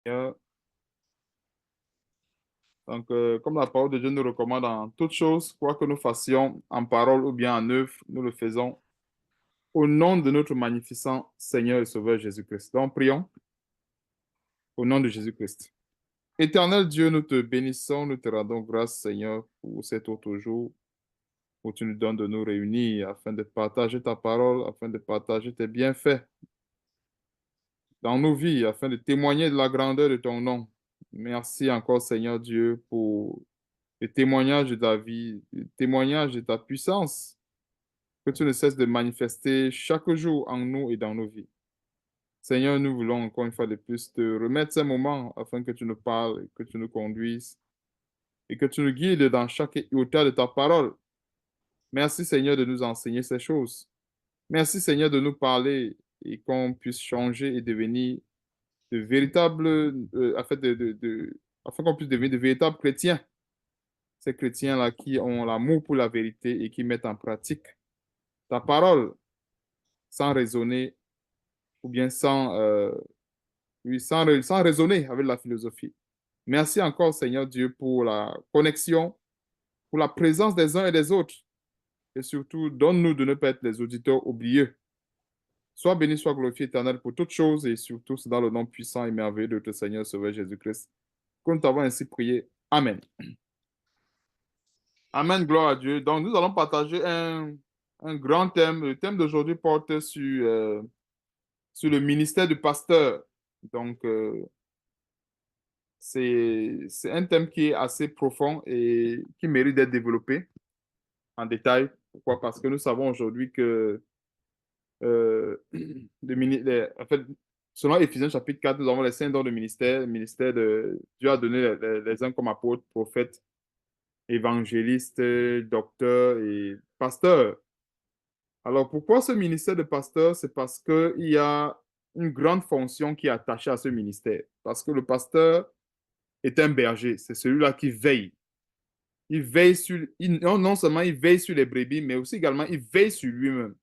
Seigneur. Comme la parole de Dieu nous recommande en toutes choses, quoi que nous fassions en parole ou bien en œuvre, nous le faisons au nom de notre magnificent Seigneur et Sauveur Jésus-Christ. Donc, prions au nom de Jésus-Christ. Éternel Dieu, nous te bénissons, nous te rendons grâce, Seigneur, pour cet autre jour où tu nous donnes de nous réunir afin de partager ta parole, afin de partager tes bienfaits dans nos vies, afin de témoigner de la grandeur de ton nom. Merci encore, Seigneur Dieu, pour le témoignage de ta vie, le témoignage de ta puissance que tu ne cesses de manifester chaque jour en nous et dans nos vies. Seigneur, nous voulons encore une fois de plus te remettre ces moments afin que tu nous parles, que tu nous conduises et que tu nous guides dans chaque iota de ta parole. Merci, Seigneur, de nous enseigner ces choses. Merci, Seigneur, de nous parler et qu'on puisse changer et devenir de véritables, afin qu'on puisse devenir de véritables chrétiens. Ces chrétiens-là qui ont l'amour pour la vérité et qui mettent en pratique ta parole sans raisonner ou bien sans raisonner avec la philosophie. Merci encore, Seigneur Dieu, pour la connexion, pour la présence des uns et des autres. Et surtout, donne-nous de ne pas être les auditeurs oublieux. Sois béni, sois glorifié, éternel, pour toutes choses et surtout, c'est dans le nom puissant et merveilleux de notre Seigneur Sauveur Jésus-Christ que nous t'avons ainsi prié. Amen. Amen, gloire à Dieu. Donc, nous allons partager un grand thème. Le thème d'aujourd'hui porte sur le ministère du pasteur. Donc, c'est un thème qui est assez profond et qui mérite d'être développé en détail. Pourquoi? Parce que nous savons aujourd'hui que, en fait, selon Éphésiens chapitre 4, nous avons les 5 dons de ministère. Le ministère de Dieu a donné les uns comme apôtres, prophètes, évangélistes, docteurs et pasteurs. Alors, pourquoi ce ministère de pasteur? C'est parce qu'il y a une grande fonction qui est attachée à ce ministère. Parce que le pasteur est un berger, c'est celui-là qui veille. Il veille non seulement il veille sur les brebis, mais aussi également il veille sur lui-même.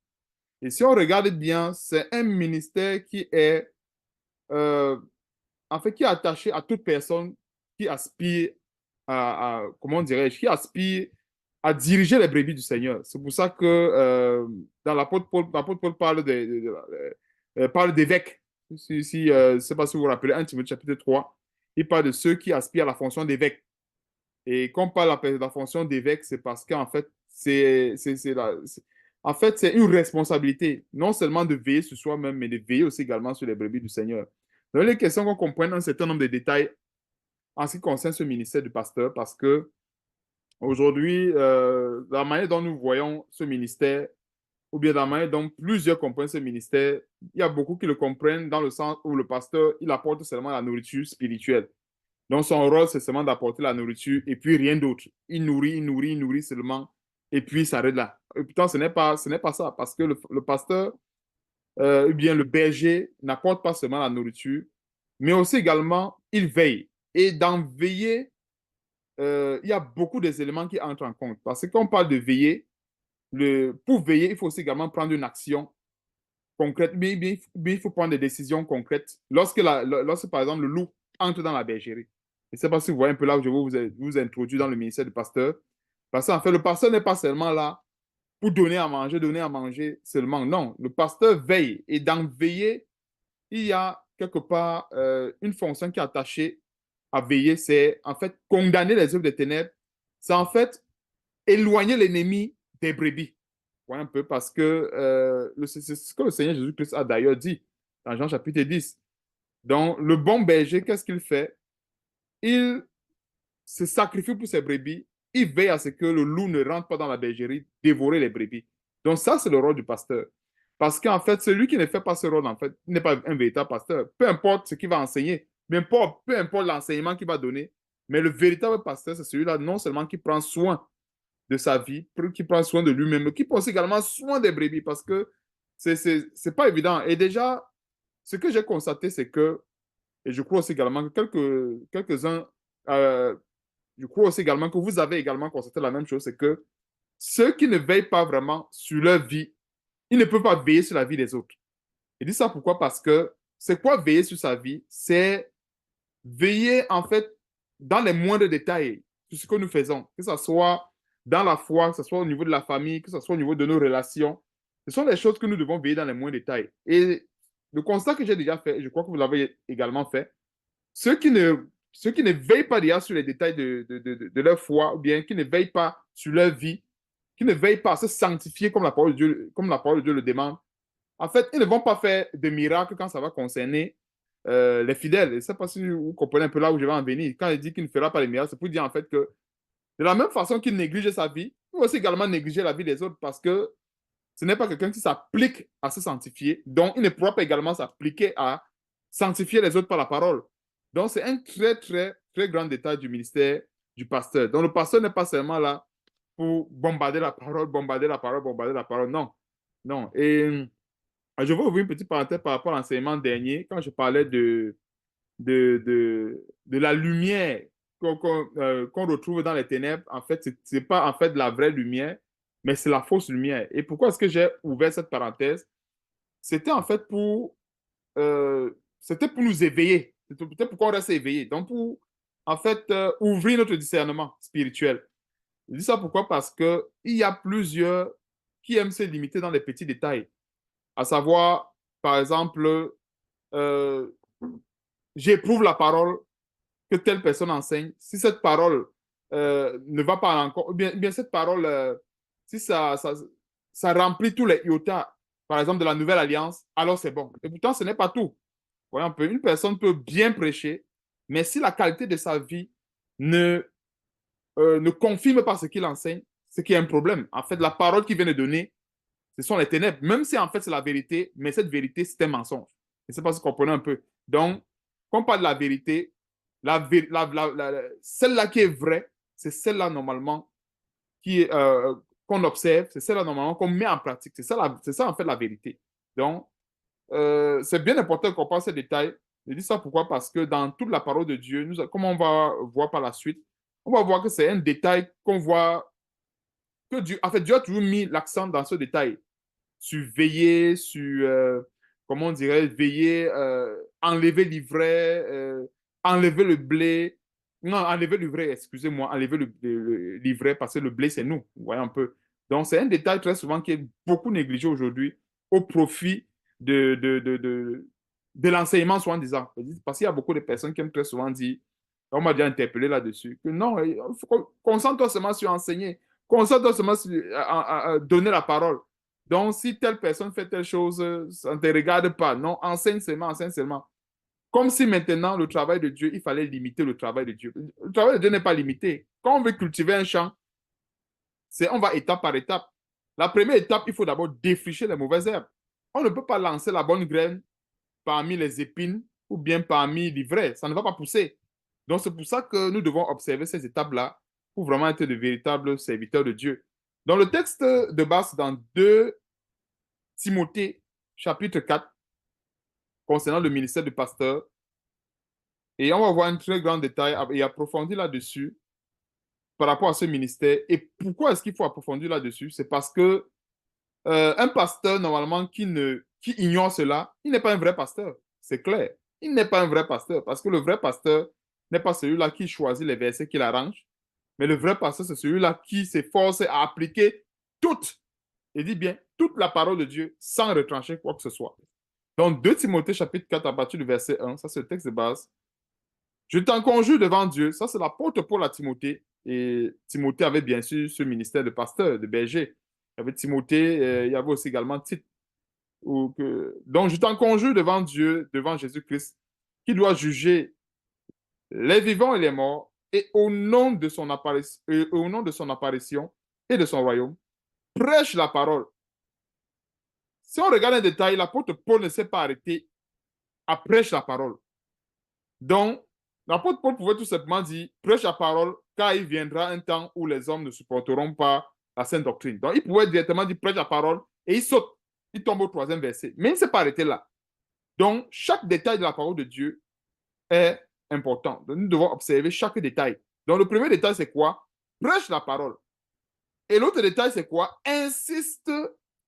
Et si on regarde bien, c'est un ministère qui est, euh, en fait, qui est attaché à toute personne qui aspire comment dirais-je, qui aspire à diriger les brebis du Seigneur. C'est pour ça que dans l'apôtre Paul parle d'évêque. Je ne sais pas si vous vous rappelez, 1 Timothée chapitre 3, il parle de ceux qui aspirent à la fonction d'évêque. Et quand on parle de la fonction d'évêque, c'est parce qu'en fait, en fait, c'est une responsabilité, non seulement de veiller sur soi-même, mais de veiller aussi également sur les brebis du Seigneur. Donc, les questions qu'on comprenne un certain nombre de détails en ce qui concerne ce ministère du pasteur, parce que aujourd'hui, la manière dont nous voyons ce ministère, ou bien la manière dont plusieurs comprennent ce ministère, il y a beaucoup qui le comprennent dans le sens où le pasteur, il apporte seulement la nourriture spirituelle. Donc, son rôle, c'est seulement d'apporter la nourriture et puis rien d'autre. Il nourrit seulement et puis il s'arrête là. Et pourtant, ce n'est pas ça, parce que le pasteur, ou bien le berger, n'apporte pas seulement la nourriture, mais aussi également, il veille. Et dans veiller, il y a beaucoup des éléments qui entrent en compte. Parce que quand on parle de veiller, pour veiller, il faut aussi également prendre une action concrète, mais il faut prendre des décisions concrètes. Lorsque, par exemple, le loup entre dans la bergerie, je ne sais pas si vous voyez un peu là où je vais vous introduire dans le ministère du pasteur. Parce qu'en fait, le pasteur n'est pas seulement là pour donner à manger seulement. Non, le pasteur veille. Et dans veiller, il y a quelque part une fonction qui est attachée à veiller. C'est en fait condamner les œuvres des ténèbres. C'est en fait éloigner l'ennemi des brebis. Ouais, un peu parce que c'est ce que le Seigneur Jésus-Christ a d'ailleurs dit dans Jean chapitre 10. Donc, le bon berger, qu'est-ce qu'il fait? Il se sacrifie pour ses brebis. Il veille à ce que le loup ne rentre pas dans la bergerie, dévorer les brebis. Donc, ça, c'est le rôle du pasteur. Parce qu'en fait, celui qui ne fait pas ce rôle, en fait, n'est pas un véritable pasteur. Peu importe ce qu'il va enseigner, peu importe l'enseignement qu'il va donner, mais le véritable pasteur, c'est celui-là, non seulement qui prend soin de sa vie, qui prend soin de lui-même, mais qui prend aussi également soin des brebis, parce que c'est pas évident. Et déjà, ce que j'ai constaté, c'est que, et je crois aussi également que quelques-uns, euh, je crois aussi également que vous avez également constaté la même chose, c'est que ceux qui ne veillent pas vraiment sur leur vie, ils ne peuvent pas veiller sur la vie des autres. Et dis ça pourquoi? Parce que c'est quoi veiller sur sa vie? C'est veiller en fait dans les moindres détails sur ce que nous faisons, que ce soit dans la foi, que ce soit au niveau de la famille, que ce soit au niveau de nos relations. Ce sont les choses que nous devons veiller dans les moindres détails. Et le constat que j'ai déjà fait, et je crois que vous l'avez également fait, ceux qui ne, ceux qui ne veillent pas déjà sur les détails de leur foi, ou bien qui ne veillent pas sur leur vie, qui ne veillent pas à se sanctifier comme la parole de Dieu, comme la parole de Dieu le demande, en fait, ils ne vont pas faire de miracles quand ça va concerner les fidèles. Je ne sais pas si vous comprenez un peu là où je vais en venir. Quand il dit qu'il ne fera pas de miracles, c'est pour dire en fait que de la même façon qu'il néglige sa vie, il va aussi également négliger la vie des autres parce que ce n'est pas quelqu'un qui s'applique à se sanctifier, donc il ne pourra pas également s'appliquer à sanctifier les autres par la parole. Donc c'est un très, très, très grand détail du ministère du pasteur. Donc le pasteur n'est pas seulement là pour bombarder la parole, bombarder la parole, bombarder la parole. Non, non. Et je vais ouvrir une petite parenthèse par rapport à l'enseignement dernier, quand je parlais de la lumière qu'on retrouve dans les ténèbres. En fait, ce n'est pas en fait de la vraie lumière, mais c'est la fausse lumière. Et pourquoi est-ce que j'ai ouvert cette parenthèse? C'était en fait c'était pour nous éveiller. C'était pourquoi on reste éveillé. Donc, pour, en fait, ouvrir notre discernement spirituel. Je dis ça pourquoi? Parce qu'il y a plusieurs qui aiment se limiter dans les petits détails. À savoir, par exemple, euh, j'éprouve la parole que telle personne enseigne. Si cette parole ne va pas encore, ou bien cette parole, si ça remplit tous les iota, par exemple, de la nouvelle alliance, alors c'est bon. Et pourtant, ce n'est pas tout. Voyez un peu, une personne peut bien prêcher, mais si la qualité de sa vie ne, ne confirme pas ce qu'il enseigne, c'est qu'il y a un problème. En fait, la parole qu'il vient de donner, ce sont les ténèbres, même si en fait c'est la vérité, mais cette vérité, c'est un mensonge. Je ne sais pas si vous comprenez un peu. Donc, quand on parle de la vérité, celle-là qui est vraie, c'est celle-là normalement qu'on observe, c'est celle-là normalement qu'on met en pratique. C'est ça en fait la vérité. Donc, c'est bien important qu'on pense ces détails. Je dis ça pourquoi? Parce que dans toute la parole de Dieu, comme on va voir par la suite, on va voir que c'est un détail qu'on voit que Dieu, en fait, Dieu a toujours mis l'accent dans ce détail sur veiller, sur, comment on dirait, veiller, enlever l'ivraie, enlever le blé. Non, enlever l'ivraie, excusez-moi, enlever l'ivraie parce que le blé, c'est nous. Vous voyez un peu. Donc, c'est un détail très souvent qui est beaucoup négligé aujourd'hui au profit de l'enseignement, soit en disant. Parce qu'il y a beaucoup de personnes qui aiment très souvent dire, on m'a déjà interpellé là-dessus, que non, concentre-toi seulement sur enseigner, concentre-toi seulement sur donner la parole. Donc, si telle personne fait telle chose, ça ne te regarde pas. Non, enseigne seulement, enseigne seulement. Comme si maintenant, le travail de Dieu, il fallait limiter le travail de Dieu. Le travail de Dieu n'est pas limité. Quand on veut cultiver un champ, on va étape par étape. La première étape, il faut d'abord défricher les mauvaises herbes. On ne peut pas lancer la bonne graine parmi les épines ou bien parmi l'ivraie. Ça ne va pas pousser. Donc, c'est pour ça que nous devons observer ces étapes-là pour vraiment être de véritables serviteurs de Dieu. Dans le texte de base, dans 2 Timothée, chapitre 4, concernant le ministère du pasteur. Et on va voir un très grand détail et approfondir là-dessus par rapport à ce ministère. Et pourquoi est-ce qu'il faut approfondir là-dessus? C'est parce que un pasteur, normalement, qui ignore cela, il n'est pas un vrai pasteur. C'est clair. Il n'est pas un vrai pasteur parce que le vrai pasteur n'est pas celui-là qui choisit les versets qu'il arrange, mais le vrai pasteur, c'est celui-là qui s'efforce à appliquer toute, et dit bien, toute la parole de Dieu sans retrancher quoi que ce soit. Donc, 2 Timothée chapitre 4 à partir du verset 1, ça c'est le texte de base. Je t'en conjure devant Dieu, ça c'est l'apôtre Paul à Timothée. Et Timothée avait bien sûr ce ministère de pasteur, de berger. Il y avait Timothée, il y avait aussi également Tite. Donc, je t'en conjure devant Dieu, devant Jésus-Christ, qui doit juger les vivants et les morts, et au nom de son apparition et de son royaume, prêche la parole. Si on regarde un détail, l'apôtre Paul ne s'est pas arrêté à prêcher la parole. Donc, l'apôtre Paul pouvait tout simplement dire, prêche la parole, car il viendra un temps où les hommes ne supporteront pas la sainte doctrine. Donc, il pouvait directement dire, prêche la parole, et il saute, il tombe au 3e verset. Mais il ne s'est pas arrêté là. Donc, chaque détail de la parole de Dieu est important. Donc, nous devons observer chaque détail. Donc, le premier détail, c'est quoi? Prêche la parole. Et l'autre détail, c'est quoi? Insiste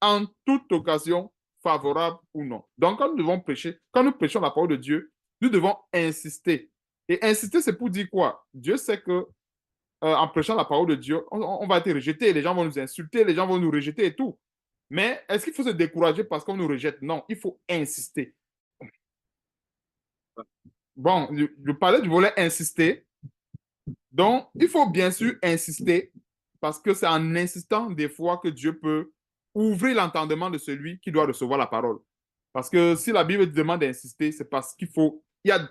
en toute occasion, favorable ou non. Donc, quand nous devons prêcher, quand nous prêchons la parole de Dieu, nous devons insister. Et insister, c'est pour dire quoi? Dieu sait que en prêchant la parole de Dieu, on va être rejeté, les gens vont nous insulter, les gens vont nous rejeter et tout. Mais est-ce qu'il faut se décourager parce qu'on nous rejette? Non, il faut insister. Bon, je parlais du volet insister. Donc, il faut bien sûr insister parce que c'est en insistant des fois que Dieu peut ouvrir l'entendement de celui qui doit recevoir la parole. Parce que si la Bible demande d'insister, c'est parce qu'il faut,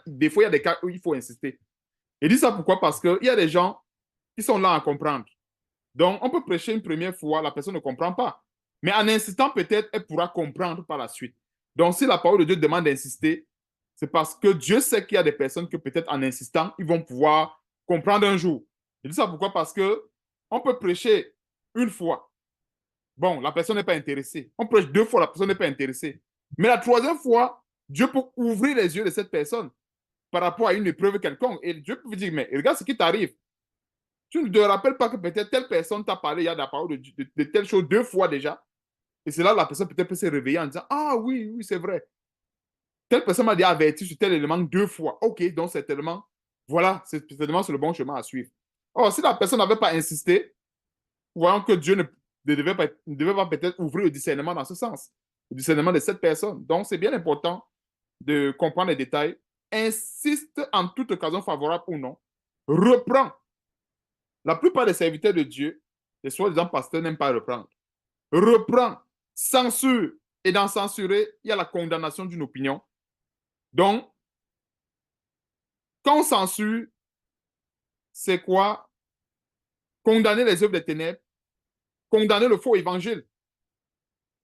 des fois, il y a des cas où il faut insister. Et dit ça pourquoi? Parce qu'il y a des gens qui sont là à comprendre. Donc, on peut prêcher une première fois, la personne ne comprend pas. Mais en insistant, peut-être, elle pourra comprendre par la suite. Donc, si la parole de Dieu demande d'insister, c'est parce que Dieu sait qu'il y a des personnes que peut-être en insistant, ils vont pouvoir comprendre un jour. Je dis ça pourquoi? Parce que on peut prêcher une fois. Bon, la personne n'est pas intéressée. On prêche deux fois, la personne n'est pas intéressée. Mais la troisième fois, Dieu peut ouvrir les yeux de cette personne par rapport à une épreuve quelconque. Et Dieu peut vous dire, mais regarde ce qui t'arrive. Tu ne te rappelles pas que peut-être telle personne t'a parlé, il y a de la parole de telle chose deux fois déjà. Et c'est là que la personne peut-être peut se réveiller en disant, ah oui, oui, c'est vrai. Telle personne m'a dit averti sur tel élément deux fois. OK, donc cet élément, voilà, c'est certainement sur le bon chemin à suivre. Or, si la personne n'avait pas insisté, voyons que Dieu ne devait pas peut-être ouvrir le discernement dans ce sens, le discernement de cette personne. Donc, c'est bien important de comprendre les détails. Insiste en toute occasion favorable ou non. Reprends. La plupart des serviteurs de Dieu, les soi-disant pasteurs, n'aiment pas reprendre. Reprends, censure. Et dans censurer, il y a la condamnation d'une opinion. Donc, quand on censure, c'est quoi? Condamner les œuvres des ténèbres, condamner le faux évangile.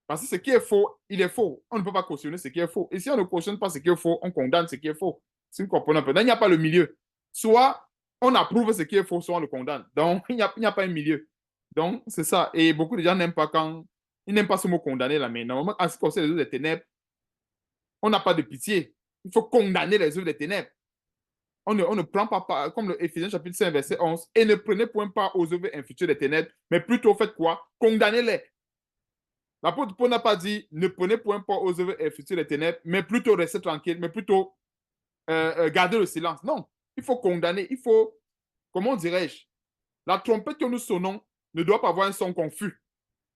Parce que ce qui est faux, il est faux. On ne peut pas cautionner ce qui est faux. Et si on ne cautionne pas ce qui est faux, on condamne ce qui est faux. Si vous comprenez un peu. Donc, il n'y a pas le milieu. Soit on approuve ce qui est faux, soit on le condamne. Donc, il n'y a pas un milieu. Donc, c'est ça. Et beaucoup de gens n'aiment pas quand... Ils n'aiment pas ce mot condamner là, mais normalement, en ce qui concerne les œuvres des ténèbres, on n'a pas de pitié. Il faut condamner les œuvres des ténèbres. On ne prend pas, comme le Éphésiens chapitre 5, verset 11, et ne prenez point part aux œuvres infructueuses des ténèbres, mais plutôt faites quoi? Condamnez-les. L'apôtre Paul n'a pas dit ne prenez point part aux œuvres infructueuses des ténèbres, mais plutôt restez tranquille, mais plutôt garder le silence. Non, il faut condamner, il faut, comment dirais-je, la trompette que nous sonnons ne doit pas avoir un son confus.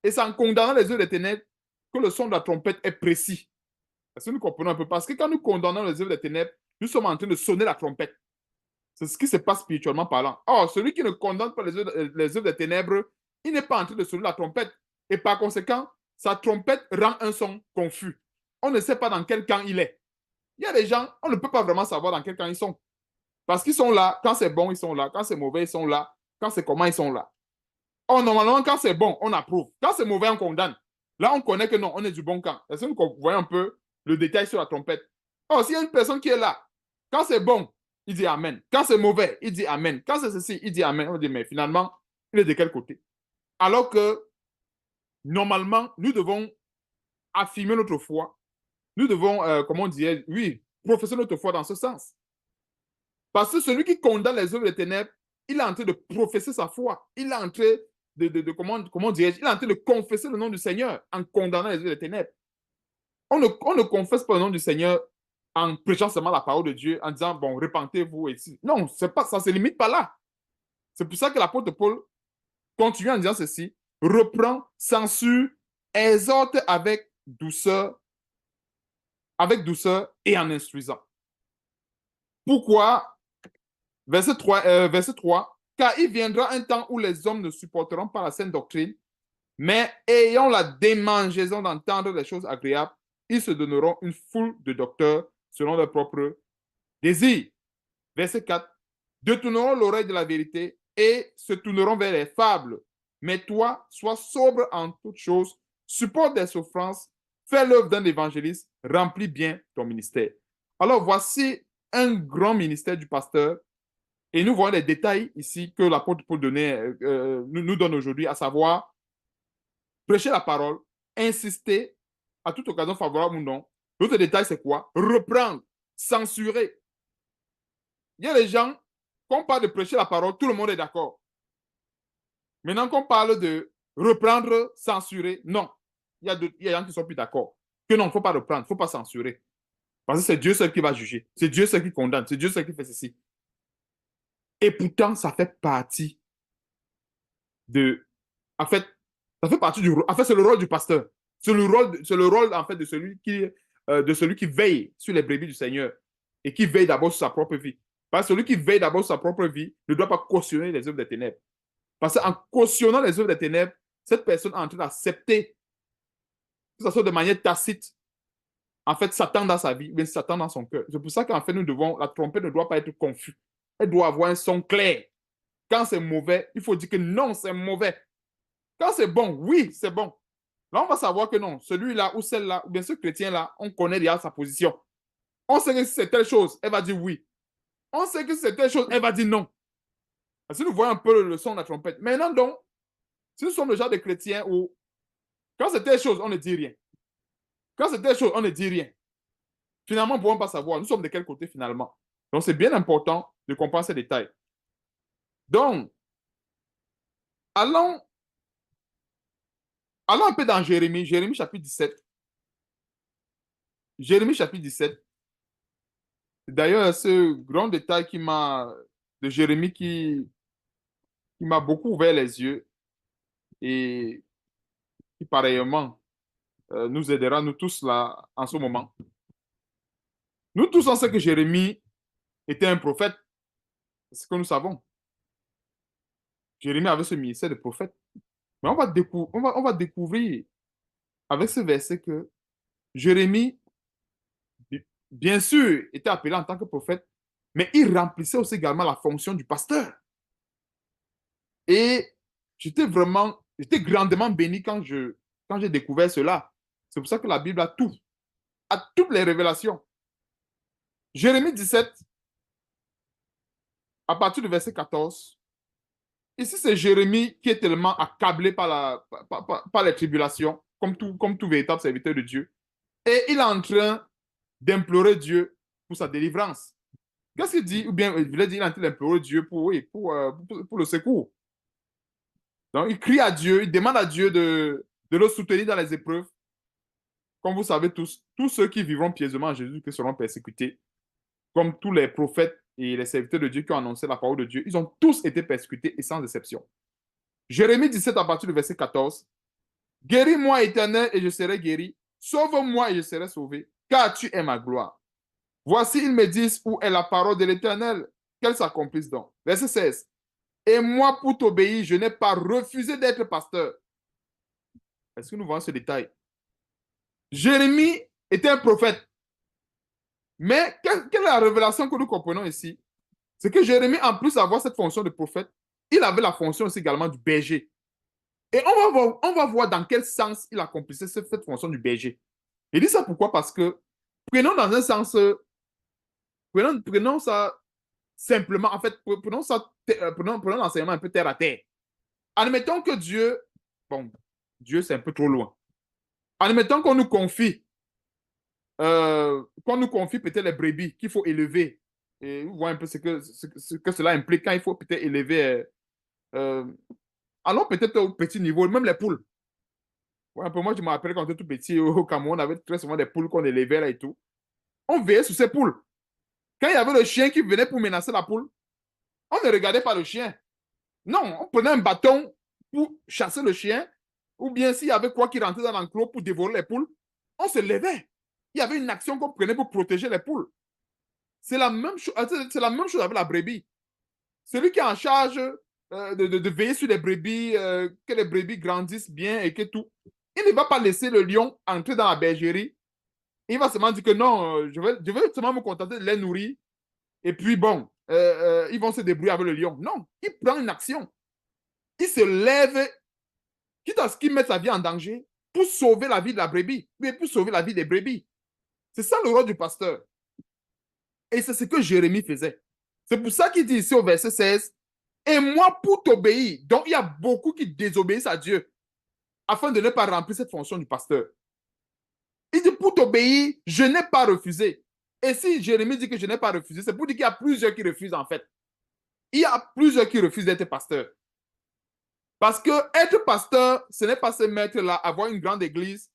Et c'est en condamnant les œuvres des ténèbres que le son de la trompette est précis. Est-ce que nous comprenons un peu? Parce que quand nous condamnons les œuvres des ténèbres, nous sommes en train de sonner la trompette. C'est ce qui se passe spirituellement parlant. Or, celui qui ne condamne pas les œuvres des ténèbres, il n'est pas en train de sonner la trompette. Et par conséquent, sa trompette rend un son confus. On ne sait pas dans quel camp il est. Il y a des gens, on ne peut pas vraiment savoir dans quel camp ils sont. Parce qu'ils sont là, quand c'est bon, ils sont là. Quand c'est mauvais, ils sont là. Quand c'est comment, ils sont là. Or, normalement, quand c'est bon, on approuve. Quand c'est mauvais, on condamne. Là, on connaît que non, on est du bon camp. Est-ce que vous voyez un peu le détail sur la trompette? Or, s'il y a une personne qui est là, quand c'est bon, il dit Amen. Quand c'est mauvais, il dit Amen. Quand c'est ceci, il dit Amen. On dit, mais finalement, il est de quel côté? Alors que, normalement, nous devons affirmer notre foi. Nous devons, comment on dirait, oui, professer notre foi dans ce sens. Parce que celui qui condamne les œuvres des ténèbres, il est en train de professer sa foi. Il est en train comment dirais-je, il est en train de confesser le nom du Seigneur en condamnant les œuvres des ténèbres. On ne confesse pas le nom du Seigneur en prêchant seulement la parole de Dieu, en disant, bon, repentez-vous. Non, pas, ça ne se limite pas là. C'est pour ça que l'apôtre Paul continue en disant ceci, reprend, censure, exhorte avec douceur et en instruisant. Pourquoi? Verset 3, car il viendra un temps où les hommes ne supporteront pas la saine doctrine, mais ayant la démangeaison d'entendre les choses agréables, ils se donneront une foule de docteurs selon leurs propres désirs. Verset 4, détourneront l'oreille de la vérité et se tourneront vers les fables. Mais toi, sois sobre en toutes choses, supporte des souffrances, fais l'œuvre d'un évangéliste, remplis bien ton ministère. Alors voici un grand ministère du pasteur. Et nous voyons les détails ici que l'apôtre Paul nous donne aujourd'hui, à savoir prêcher la parole, insister à toute occasion favorable ou non. L'autre détail, c'est quoi? Reprendre, censurer. Il y a des gens, quand on parle de prêcher la parole, tout le monde est d'accord. Maintenant qu'on parle de reprendre, censurer, non. Il y a des gens qui ne sont plus d'accord. Que non, il ne faut pas reprendre, il ne faut pas censurer. Parce que c'est Dieu seul qui va juger. C'est Dieu seul qui condamne. C'est Dieu seul qui fait ceci. Et pourtant, ça fait partie de... En fait, ça fait partie du... En fait, c'est le rôle du pasteur. C'est le rôle, en fait, de celui qui veille sur les brebis du Seigneur et qui veille d'abord sur sa propre vie. Parce que celui qui veille d'abord sur sa propre vie ne doit pas cautionner les œuvres des ténèbres. Parce qu'en cautionnant les œuvres des ténèbres, cette personne est en train d'accepter, que ce soit de manière tacite, en fait, Satan dans sa vie, mais Satan dans son cœur. C'est pour ça qu'en fait, la trompette ne doit pas être confuse. Elle doit avoir un son clair. Quand c'est mauvais, il faut dire que non, c'est mauvais. Quand c'est bon, oui, c'est bon. Là, on va savoir que non, celui-là ou celle-là, ou bien ce chrétien-là, on connaît déjà sa position. On sait que si c'est telle chose, elle va dire oui. On sait que si c'est telle chose, elle va dire non. Si nous voyons un peu le son de la trompette. Maintenant, donc, si nous sommes le genre de chrétiens où, quand c'est telle chose, on ne dit rien. Quand c'est telle chose, on ne dit rien. Finalement, on ne pourra pas savoir. Nous sommes de quel côté finalement. Donc, c'est bien important de comprendre ces détails. Donc, allons, allons un peu dans Jérémie, Jérémie chapitre 17. Jérémie chapitre 17. D'ailleurs, ce grand détail de Jérémie qui m'a beaucoup ouvert les yeux et qui, pareillement, nous aidera, nous tous, là, en ce moment. Nous tous, on sait que Jérémie était un prophète. C'est ce que nous savons. Jérémie avait ce ministère de prophète. Mais on va découvrir avec ce verset que Jérémie, bien sûr, était appelé en tant que prophète, mais il remplissait aussi également la fonction du pasteur. Et j'étais grandement béni quand j'ai découvert cela. C'est pour ça que la Bible a tout, a toutes les révélations. Jérémie 17, à partir du verset 14, ici c'est Jérémie qui est tellement accablé par les tribulations, comme tout véritable serviteur de Dieu. Et il est en train d'implorer Dieu pour sa délivrance. Qu'est-ce qu'il dit? Ou bien, il voulait dire, il est en train d'implorer Dieu pour le secours. Donc, il crie à Dieu, il demande à Dieu de le soutenir dans les épreuves. Comme vous savez tous ceux qui vivront pieusement en Jésus qui seront persécutés, comme tous les prophètes et les serviteurs de Dieu qui ont annoncé la parole de Dieu, ils ont tous été persécutés et sans exception. Jérémie 17 à partir du verset 14. Guéris-moi, Éternel, et je serai guéri. Sauve-moi et je serai sauvé, car tu es ma gloire. Voici, ils me disent où est la parole de l'Éternel, qu'elle s'accomplisse donc. Verset 16. Et moi, pour t'obéir, je n'ai pas refusé d'être pasteur. Est-ce que nous voyons ce détail? Jérémie était un prophète. Mais quelle est la révélation que nous comprenons ici? C'est que Jérémie, en plus d'avoir cette fonction de prophète, il avait la fonction aussi également du berger. Et on va voir dans quel sens il accomplissait cette fonction du berger. Il dit ça pourquoi? Parce que, prenons dans un sens, prenons ça simplement, en fait, prenons l'enseignement un peu terre à terre. Admettons que Dieu, bon, Dieu c'est un peu trop loin. Admettons qu'on nous confie peut-être les brebis qu'il faut élever. Et vous voyez un peu ce que cela implique quand il faut peut-être élever. Allons peut-être au petit niveau, même les poules. Ouais, un peu, moi, je me rappelle quand j'étais tout petit au Cameroun, on avait très souvent des poules qu'on élevait là et tout. On veillait sur ces poules. Quand il y avait le chien qui venait pour menacer la poule, on ne regardait pas le chien. Non, on prenait un bâton pour chasser le chien, ou bien s'il y avait quoi qui rentrait dans l'enclos pour dévorer les poules, on se levait. Il y avait une action qu'on prenait pour protéger les poules. C'est la même chose avec la brebis. Celui qui est en charge de veiller sur les brebis, que les brebis grandissent bien et que tout, il ne va pas laisser le lion entrer dans la bergerie. Il va seulement dire que non, je vais seulement me contenter de les nourrir. Et puis bon, ils vont se débrouiller avec le lion. Non, il prend une action. Il se lève, quitte à ce qu'il mette sa vie en danger pour sauver la vie de la brebis, mais pour sauver la vie des brebis. C'est ça le rôle du pasteur. Et c'est ce que Jérémie faisait. C'est pour ça qu'il dit ici au verset 16, et moi pour t'obéir. Donc il y a beaucoup qui désobéissent à Dieu afin de ne pas remplir cette fonction du pasteur. Il dit pour t'obéir, je n'ai pas refusé. Et si Jérémie dit que je n'ai pas refusé, c'est pour dire qu'il y a plusieurs qui refusent en fait. Il y a plusieurs qui refusent d'être pasteur. Parce que être pasteur, ce n'est pas se mettre là, avoir une grande église,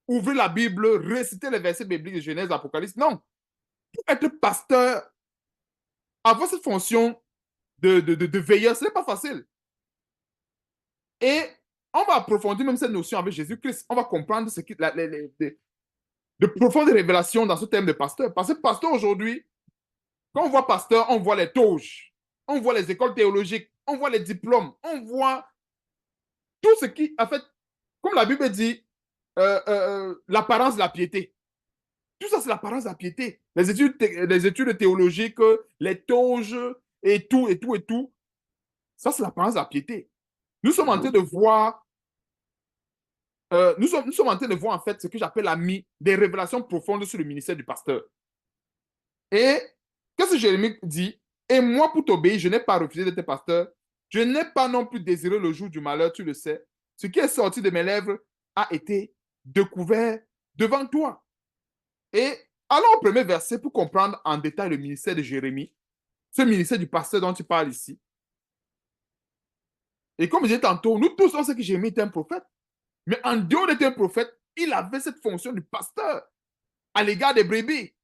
ouvrir la Bible, réciter les versets bibliques de Genèse, Apocalypse. Non. Pour être pasteur, avoir cette fonction, de veilleur. Ce n'est pas facile. Et on va approfondir même cette notion avec Jésus-Christ. On va comprendre ce qui, de profondes révélations dans ce thème de pasteur. Parce que pasteur aujourd'hui, quand on voit pasteur, on voit les toges, on voit les écoles théologiques, on voit les diplômes, on voit tout ce qui, en fait, comme la Bible dit, l'apparence de la piété. Tout ça, c'est l'apparence de la piété. Les études théologiques, les toges et tout, et tout, et tout. Ça, c'est l'apparence de la piété. Nous sommes en train de voir, nous sommes en train de voir, en fait, ce que j'appelle des révélations profondes sur le ministère du pasteur. Et qu'est-ce que Jérémie dit? Et moi, pour t'obéir, je n'ai pas refusé d'être pasteur. Je n'ai pas non plus désiré le jour du malheur, tu le sais. Ce qui est sorti de mes lèvres a été découvert devant toi. Et allons au premier verset pour comprendre en détail le ministère de Jérémie, ce ministère du pasteur dont tu parles ici. Et comme je disais tantôt, nous tous on sait que Jérémie était un prophète. Mais en dehors d'être un prophète, il avait cette fonction du pasteur à l'égard des brebis.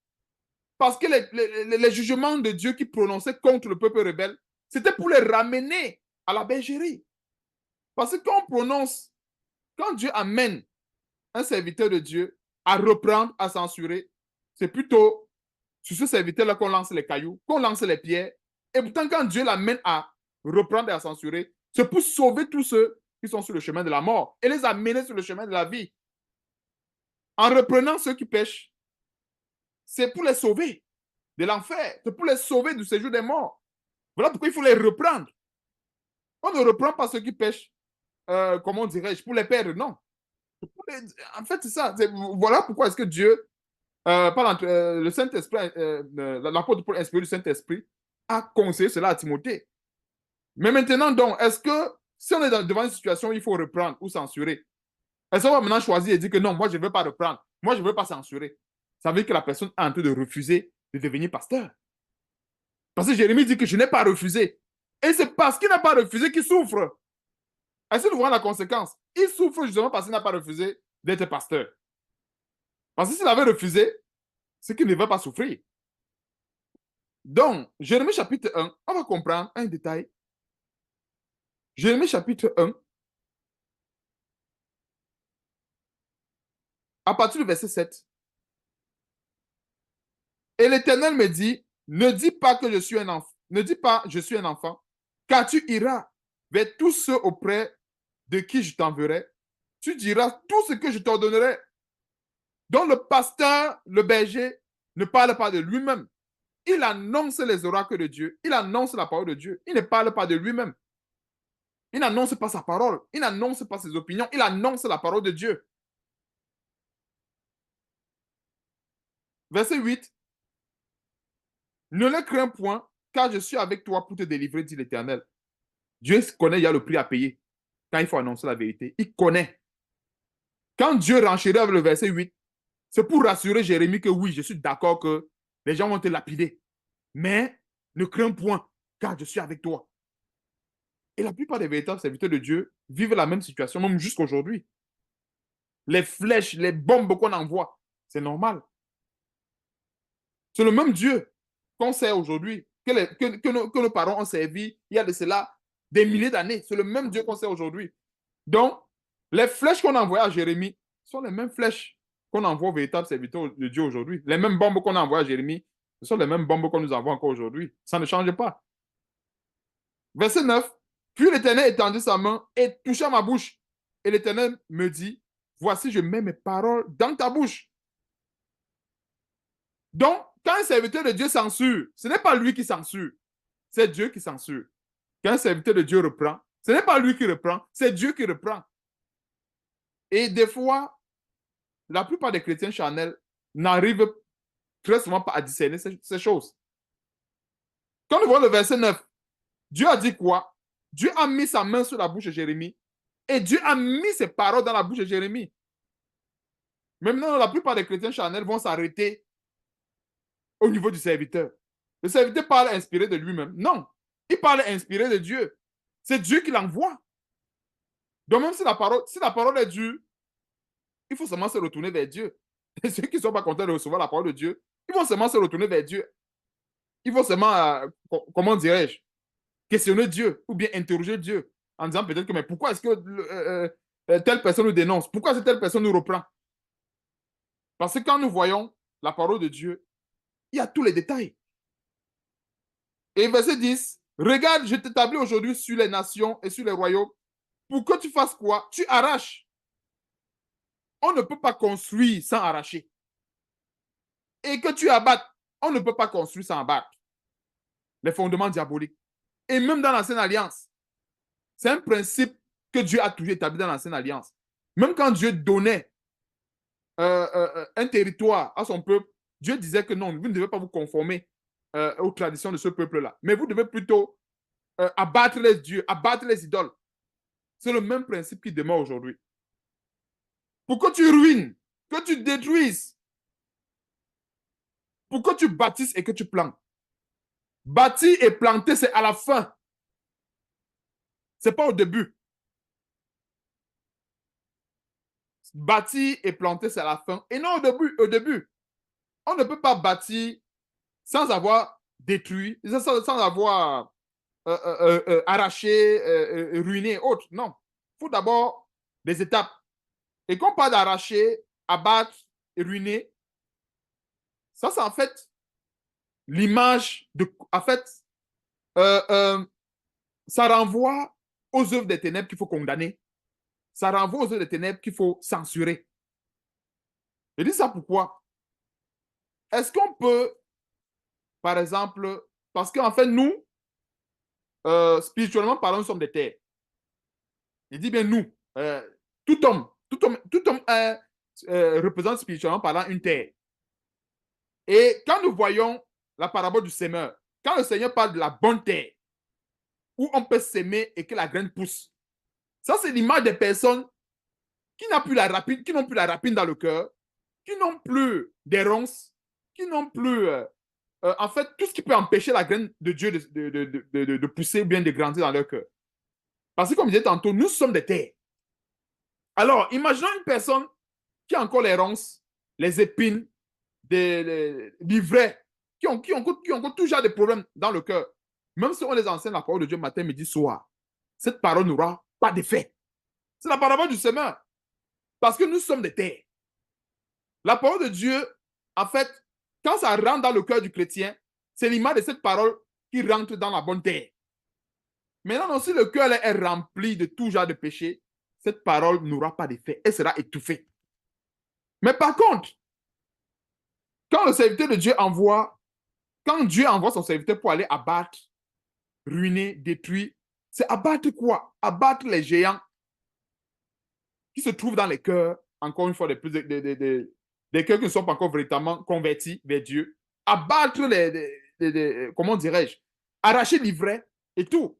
Parce que les jugements de Dieu qui prononçaient contre le peuple rebelle, c'était pour les ramener à la bergerie. Parce que quand Dieu amène un serviteur de Dieu à reprendre, à censurer, c'est plutôt sur ce serviteur-là qu'on lance les cailloux, qu'on lance les pierres. Et pourtant, quand Dieu l'amène à reprendre et à censurer, c'est pour sauver tous ceux qui sont sur le chemin de la mort et les amener sur le chemin de la vie. En reprenant ceux qui pêchent, c'est pour les sauver de l'enfer, c'est pour les sauver du séjour des morts. Voilà pourquoi il faut les reprendre. On ne reprend pas ceux qui pêchent, comment dirais-je, pour les perdre, non. En fait, c'est ça. Voilà pourquoi est-ce que Dieu, le Saint-Esprit, l'apôtre Paul inspiré du Saint-Esprit, a conseillé cela à Timothée. Mais maintenant, donc, est-ce que si on est devant une situation où il faut reprendre ou censurer, est-ce qu'on va maintenant choisir et dire que non, moi, je ne veux pas reprendre, moi, je ne veux pas censurer? Ça veut dire que la personne est en train de refuser de devenir pasteur. Parce que Jérémie dit que je n'ai pas refusé. Et c'est parce qu'il n'a pas refusé qu'il souffre. Est-ce que vous voyez la conséquence? Il souffre justement parce qu'il n'a pas refusé d'être pasteur. Parce que s'il avait refusé, c'est qu'il ne va pas souffrir. Donc, Jérémie chapitre 1, on va comprendre un détail. Jérémie chapitre 1, à partir du verset 7. Et l'Éternel me dit, ne dis pas que je suis un enfant, ne dis pas je suis un enfant, car tu iras vers tous ceux auprès de qui je t'enverrai. Tu diras tout ce que je t'ordonnerai. Donc le pasteur, le berger, ne parle pas de lui-même. Il annonce les oracles de Dieu. Il annonce la parole de Dieu. Il ne parle pas de lui-même. Il n'annonce pas sa parole. Il n'annonce pas ses opinions. Il annonce la parole de Dieu. Verset 8. Ne le crains point, car je suis avec toi pour te délivrer, dit l'Éternel. Dieu connaît, il y a le prix à payer quand il faut annoncer la vérité. Il connaît. Quand Dieu renchérit avec le verset 8, c'est pour rassurer Jérémie que oui, je suis d'accord que les gens vont te lapider. Mais ne crains point, car je suis avec toi. Et la plupart des véritables serviteurs de Dieu vivent la même situation, même jusqu'à aujourd'hui. Les flèches, les bombes qu'on envoie, c'est normal. C'est le même Dieu qu'on sert aujourd'hui, que nos parents ont servi il y a de cela des milliers d'années. C'est le même Dieu qu'on sert aujourd'hui. Donc, les flèches qu'on envoie à Jérémie sont les mêmes flèches qu'on envoie aux véritables serviteurs de Dieu aujourd'hui. Les mêmes bombes qu'on envoie à Jérémie, ce sont les mêmes bombes qu'on nous envoie encore aujourd'hui. Ça ne change pas. Verset 9. Puis l'Éternel étendit sa main et toucha ma bouche. Et l'Éternel me dit, voici, je mets mes paroles dans ta bouche. Donc, quand un serviteur de Dieu censure, ce n'est pas lui qui censure, c'est Dieu qui censure. Quand un serviteur de Dieu reprend, ce n'est pas lui qui reprend, c'est Dieu qui reprend. Et des fois, la plupart des chrétiens charnels n'arrivent très souvent pas à discerner ces choses. Quand nous voyons le verset 9, Dieu a dit quoi? Dieu a mis sa main sur la bouche de Jérémie et Dieu a mis ses paroles dans la bouche de Jérémie. Maintenant, la plupart des chrétiens charnels vont s'arrêter au niveau du serviteur. Le serviteur parle inspiré de lui-même. Non, il parle inspiré de Dieu. C'est Dieu qui l'envoie. Donc même si la parole est dure, il faut seulement se retourner vers Dieu. Et ceux qui ne sont pas contents de recevoir la parole de Dieu, ils vont seulement se retourner vers Dieu. Ils vont seulement, comment dirais-je, questionner Dieu ou bien interroger Dieu en disant peut-être que, mais pourquoi est-ce que telle personne nous dénonce? Pourquoi est-ce que telle personne nous reprend? Parce que quand nous voyons la parole de Dieu, il y a tous les détails. Et verset 10, regarde, je t'établis aujourd'hui sur les nations et sur les royaumes pour que tu fasses quoi? Tu arraches. On ne peut pas construire sans arracher. Et que tu abattes. On ne peut pas construire sans abattre. Les fondements diaboliques. Et même dans l'ancienne alliance, c'est un principe que Dieu a toujours établi dans l'ancienne alliance. Même quand Dieu donnait un territoire à son peuple, Dieu disait que non, vous ne devez pas vous conformer aux traditions de ce peuple-là. Mais vous devez plutôt abattre les dieux, abattre les idoles. C'est le même principe qui demeure aujourd'hui. Pour que tu ruines, que tu détruises, pour que tu bâtisses et que tu plantes. Bâtir et planter, c'est à la fin. C'est pas au début. Bâtir et planter, c'est à la fin. Et non au début. Au début, on ne peut pas bâtir sans avoir détruit, sans avoir arraché, ruiné, autre. Non. Il faut d'abord des étapes. Et quand on parle d'arracher, abattre et ruiner, ça, c'est en fait l'image de. En fait, euh, euh, ça renvoie aux œuvres des ténèbres qu'il faut condamner. Ça renvoie aux œuvres des ténèbres qu'il faut censurer. Je dis ça pourquoi? Est-ce qu'on peut, par exemple, parce qu'en fait, nous, spirituellement parlant, nous sommes des terres. Il dit bien nous, tout homme représente spirituellement parlant une terre. Et quand nous voyons la parabole du semeur, quand le Seigneur parle de la bonne terre, où on peut s'aimer et que la graine pousse, ça c'est l'image des personnes qui n'ont plus la rapine dans le cœur, qui n'ont plus des ronces, qui n'ont plus, en fait, tout ce qui peut empêcher la graine de Dieu de pousser ou bien de grandir dans leur cœur. Parce que comme je disais tantôt, nous sommes des terres. Alors, imaginons une personne qui a encore les ronces, les épines, l'ivraie, qui ont encore tout genre de problèmes dans le cœur. Même si on les enseigne la parole de Dieu matin, midi, soir, cette parole n'aura pas d'effet. C'est la parole du semeur. Parce que nous sommes des terres. La parole de Dieu, en fait, quand ça rentre dans le cœur du chrétien, c'est l'image de cette parole qui rentre dans la bonne terre. Maintenant, si le cœur est rempli de tout genre de péché, cette parole n'aura pas d'effet. Elle sera étouffée. Mais par contre, quand le serviteur de Dieu envoie, quand Dieu envoie son serviteur pour aller abattre, ruiner, détruire, c'est abattre quoi? Abattre les géants qui se trouvent dans les cœurs, encore une fois, des cœurs qui ne sont pas encore véritablement convertis vers Dieu. Abattre comment dirais-je, arracher l'ivraie et tout.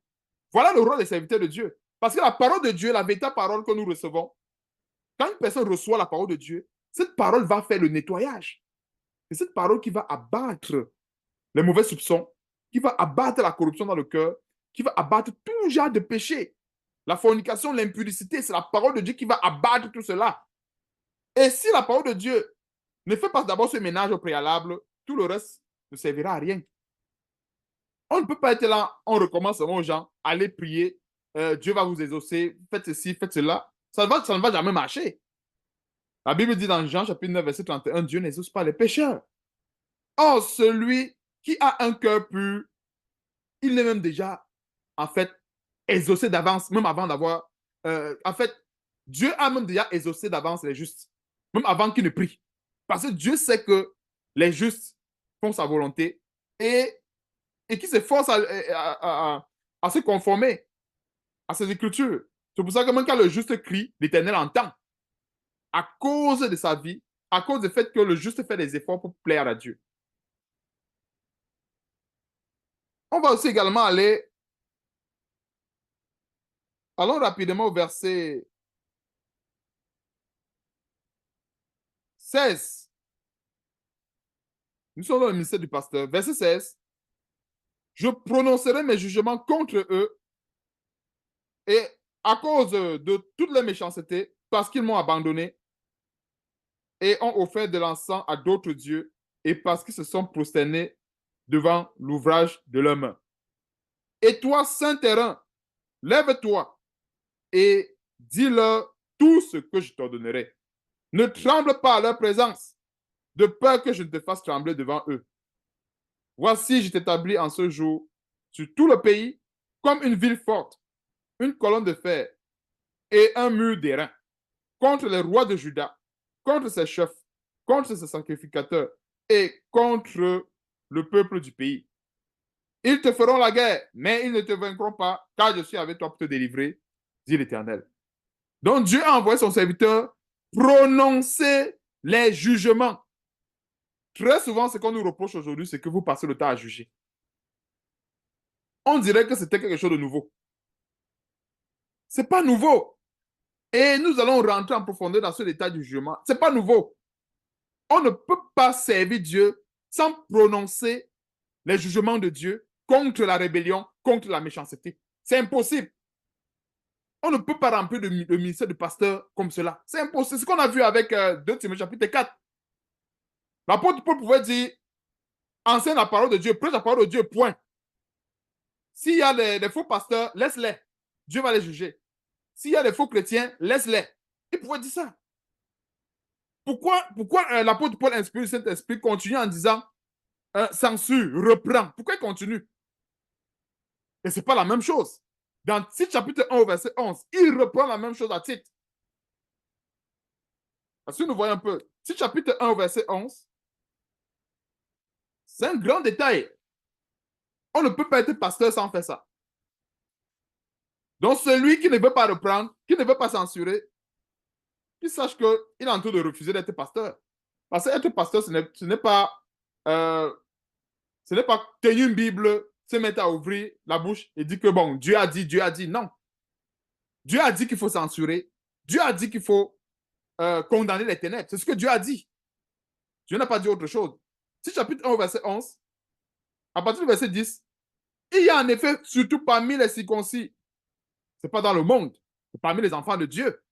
Voilà le rôle des serviteurs de Dieu. Parce que la parole de Dieu, la véritable parole que nous recevons, quand une personne reçoit la parole de Dieu, cette parole va faire le nettoyage. C'est cette parole qui va abattre les mauvais soupçons, qui va abattre la corruption dans le cœur, qui va abattre tout genre de péché. La fornication, l'impudicité, c'est la parole de Dieu qui va abattre tout cela. Et si la parole de Dieu ne fait pas d'abord ce ménage au préalable, tout le reste ne servira à rien. On ne peut pas être là, on recommence aux gens, allez prier, Dieu va vous exaucer, faites ceci, faites cela. Ça ne va jamais marcher. La Bible dit dans Jean chapitre 9, verset 31, Dieu n'exauce pas les pécheurs. Or, celui qui a un cœur pur, il est même déjà, en fait, exaucé d'avance, même avant d'avoir... en fait, Dieu a même déjà exaucé d'avance les justes, même avant qu'ils ne prient. Parce que Dieu sait que les justes font sa volonté et qui s'efforcent à se conformer à ses écritures. C'est pour ça que même quand le juste crie, l'Éternel entend. À cause de sa vie, à cause du fait que le juste fait des efforts pour plaire à Dieu. On va aussi également allons rapidement au verset 16. Nous sommes dans le ministère du pasteur. Verset 16. Je prononcerai mes jugements contre eux et à cause de toute leur méchanceté, parce qu'ils m'ont abandonné et ont offert de l'encens à d'autres dieux et parce qu'ils se sont prosternés devant l'ouvrage de leurs mains. Et toi, Saint-Terrain, lève-toi et dis-leur tout ce que je t'ordonnerai. Ne tremble pas à leur présence, de peur que je ne te fasse trembler devant eux. Voici, je t'établis en ce jour sur tout le pays comme une ville forte, une colonne de fer et un mur d'airain contre les rois de Juda, contre ses chefs, contre ses sacrificateurs et contre le peuple du pays. Ils te feront la guerre, mais ils ne te vaincront pas, car je suis avec toi pour te délivrer, dit l'Éternel. Donc Dieu a envoyé son serviteur prononcer les jugements. Très souvent, ce qu'on nous reproche aujourd'hui, c'est que vous passez le temps à juger. On dirait que c'était quelque chose de nouveau. Ce n'est pas nouveau. Et nous allons rentrer en profondeur dans ce détail du jugement. Ce n'est pas nouveau. On ne peut pas servir Dieu sans prononcer les jugements de Dieu contre la rébellion, contre la méchanceté. C'est impossible. On ne peut pas remplir le ministère de pasteur comme cela. C'est impossible. C'est ce qu'on a vu avec 2 Timothée chapitre 4. L'apôtre Paul pouvait dire, enseigne la parole de Dieu, prêche la parole de Dieu, point. S'il y a des faux pasteurs, laisse-les. Dieu va les juger. S'il y a des faux chrétiens, laisse-les. Il pouvait dire ça. Pourquoi l'apôtre Paul inspire le Saint-Esprit continue en disant censure, reprend? Pourquoi il continue? Et ce n'est pas la même chose. Dans Tite chapitre 1 au verset 11, il reprend la même chose à Tite. Parce que nous voyons un peu. Tite chapitre 1 au verset 11, c'est un grand détail. On ne peut pas être pasteur sans faire ça. Donc celui qui ne veut pas reprendre, qui ne veut pas censurer, qu'il sache qu'il est en train de refuser d'être pasteur. Parce qu'être pasteur, ce n'est pas tenir une Bible, se mettre à ouvrir la bouche et dire que bon, Dieu a dit. Non. Dieu a dit qu'il faut censurer. Dieu a dit qu'il faut condamner les ténèbres. C'est ce que Dieu a dit. Dieu n'a pas dit autre chose. Si chapitre 1 au verset 11, à partir du verset 10, il y a en effet, surtout parmi les circoncis, ce n'est pas dans le monde, c'est parmi les enfants de Dieu.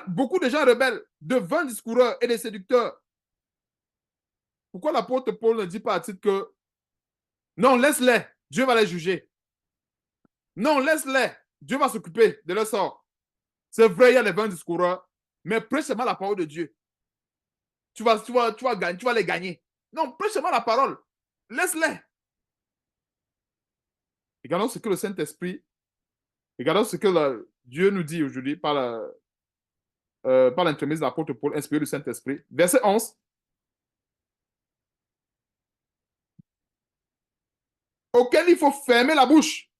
Beaucoup de gens rebelles, de vains discoureurs et des séducteurs. Pourquoi l'apôtre Paul ne dit pas à titre que non, laisse-les, Dieu va les juger. Non, laisse-les, Dieu va s'occuper de leur sort. C'est vrai, il y a les vains discoureurs, mais prêche seulement la parole de Dieu. Tu vas les gagner. Non, prêche seulement la parole. Laisse-les. Regardons ce que le Saint-Esprit, regardons ce que Dieu nous dit aujourd'hui par l'intermédiaire de l'apôtre Paul, inspiré du Saint-Esprit. Verset 11. Auquel il faut fermer la bouche.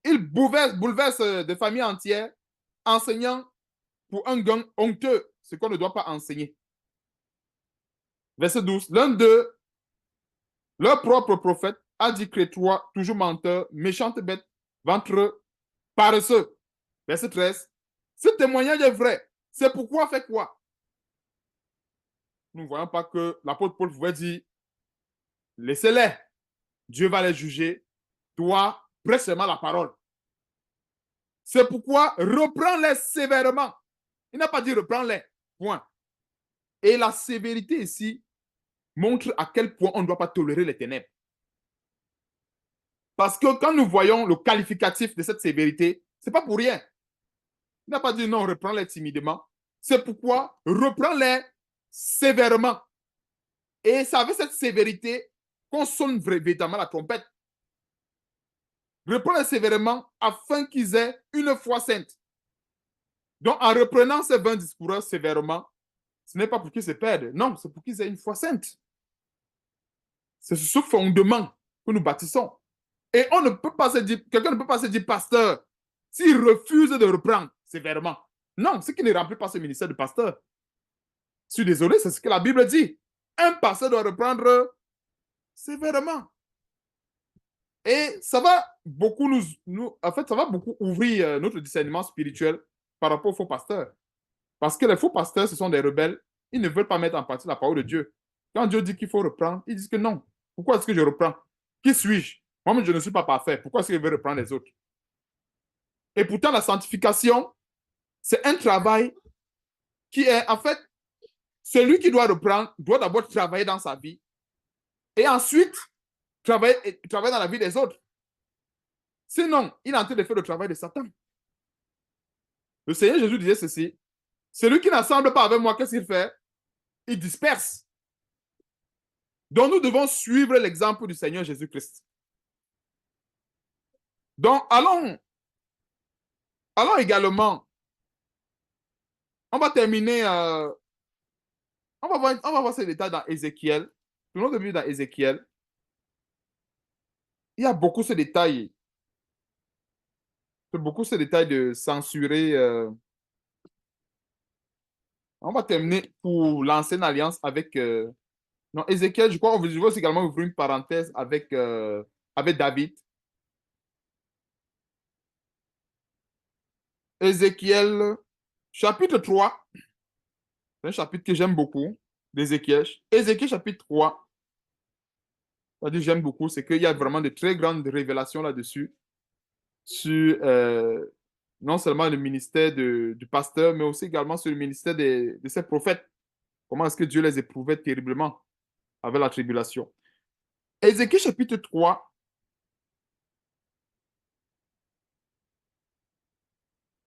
Il bouleverse des familles entières, enseignant pour un gain honteux, ce qu'on ne doit pas enseigner. Verset 12. L'un d'eux, leur propre prophète, a dit crétois, toujours menteur, méchante bête, ventreux, paresseux. Verset 13. Ce témoignage est vrai. C'est pourquoi fait quoi? Nous ne voyons pas que l'apôtre Paul pouvait dire laissez-les, Dieu va les juger, toi, prêche seulement la parole. C'est pourquoi reprends-les sévèrement. Il n'a pas dit reprends-les, point. Et la sévérité ici montre à quel point on ne doit pas tolérer les ténèbres. Parce que quand nous voyons le qualificatif de cette sévérité, ce n'est pas pour rien. Il n'a pas dit non, reprends-les timidement. C'est pourquoi reprends-les sévèrement. Et c'est avec cette sévérité qu'on sonne véritablement la trompette. Reprends-les sévèrement afin qu'ils aient une foi sainte. Donc, en reprenant ces 20 discours sévèrement, ce n'est pas pour qu'ils se perdent. Non, c'est pour qu'ils aient une foi sainte. C'est sur ce fondement que nous bâtissons. Et on ne peut pas se dire, quelqu'un ne peut pas se dire pasteur s'il refuse de reprendre sévèrement. Non, c'est qu'il ne remplit pas ce ministère de pasteur. Je suis désolé, c'est ce que la Bible dit. Un pasteur doit reprendre sévèrement. Et ça va beaucoup ça va beaucoup ouvrir notre discernement spirituel par rapport aux faux pasteurs. Parce que les faux pasteurs, ce sont des rebelles. Ils ne veulent pas mettre en pratique la parole de Dieu. Quand Dieu dit qu'il faut reprendre, ils disent que non. Pourquoi est-ce que je reprends? Qui suis-je? Moi-même, je ne suis pas parfait. Pourquoi est-ce que je veux reprendre les autres? Et pourtant, la sanctification, c'est un travail qui est, en fait, celui qui doit reprendre doit d'abord travailler dans sa vie et ensuite travailler dans la vie des autres. Sinon, il est en train de faire le travail de Satan. Le Seigneur Jésus disait ceci. Celui qui n'assemble pas avec moi, qu'est-ce qu'il fait? Il disperse. Donc, nous devons suivre l'exemple du Seigneur Jésus-Christ. Donc, allons également. On va terminer. On va voir ces détails dans Ézéchiel. Tournons de vue dans Ézéchiel. Il y a beaucoup ce détail. Beaucoup ce détail de censurer. On va terminer pour l'ancienne alliance avec. Non, Ézéchiel, je crois qu'on veut également ouvrir une parenthèse avec David. Ézéchiel, chapitre 3. C'est un chapitre que j'aime beaucoup d'Ézéchiel. Ézéchiel, chapitre 3. C'est-à-dire, j'aime beaucoup, c'est qu'il y a vraiment de très grandes révélations là-dessus, sur non seulement le ministère du pasteur, mais aussi également sur le ministère de ces prophètes. Comment est-ce que Dieu les éprouvait terriblement avec la tribulation. Ézéchiel chapitre 3,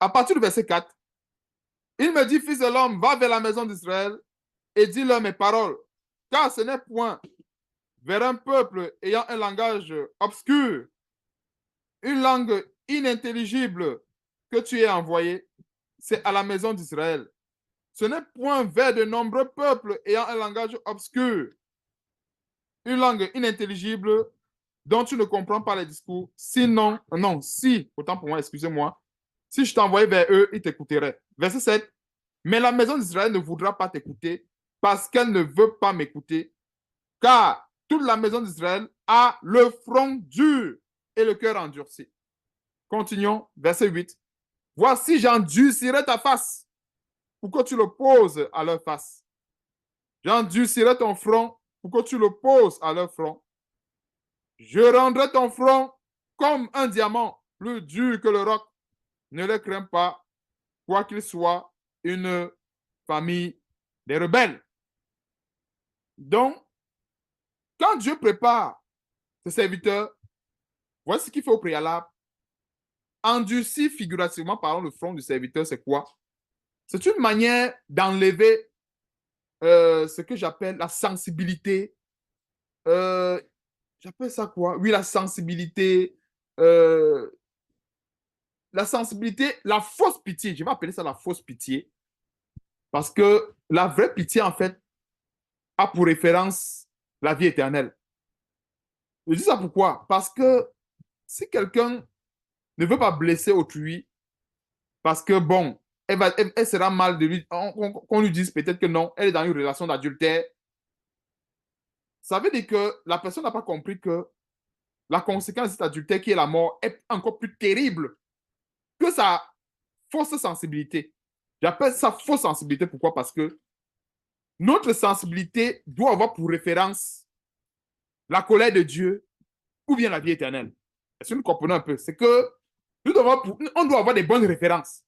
à partir du verset 4, il me dit, fils de l'homme, va vers la maison d'Israël et dis-leur mes paroles, car ce n'est point vers un peuple ayant un langage obscur, une langue inintelligible que tu es envoyé, c'est à la maison d'Israël. Ce n'est point vers de nombreux peuples ayant un langage obscur, une langue inintelligible dont tu ne comprends pas les discours. Sinon, non, si, autant pour moi, excusez-moi, si je t'envoyais vers eux, ils t'écouteraient. Verset 7. Mais la maison d'Israël ne voudra pas t'écouter parce qu'elle ne veut pas m'écouter, car toute la maison d'Israël a le front dur et le cœur endurci. Continuons, verset 8. Voici, j'endurcirai ta face pour que tu le poses à leur face. J'endurcirai ton front pour que tu le poses à leur front. Je rendrai ton front comme un diamant, plus dur que le roc. Ne les crains pas, quoi qu'il soit une famille des rebelles. Donc, quand Dieu prépare ses serviteurs, voici ce qu'il fait au préalable. Endurcir figurativement parlant le front du serviteur, c'est quoi? C'est une manière d'enlever ce que j'appelle la sensibilité. J'appelle ça quoi? Oui, la sensibilité. La fausse pitié. Je vais appeler ça la fausse pitié. Parce que la vraie pitié, en fait, a pour référence la vie éternelle. Je dis ça pourquoi? Parce que si quelqu'un ne veut pas blesser autrui, parce que bon, elle sera mal de lui, qu'on lui dise peut-être que non, elle est dans une relation d'adultère, ça veut dire que la personne n'a pas compris que la conséquence de cet adultère qui est la mort est encore plus terrible que sa fausse sensibilité. J'appelle ça fausse sensibilité. Pourquoi? Parce que notre sensibilité doit avoir pour référence la colère de Dieu ou bien la vie éternelle. Est-ce que nous comprenons un peu? C'est que on doit avoir des bonnes références.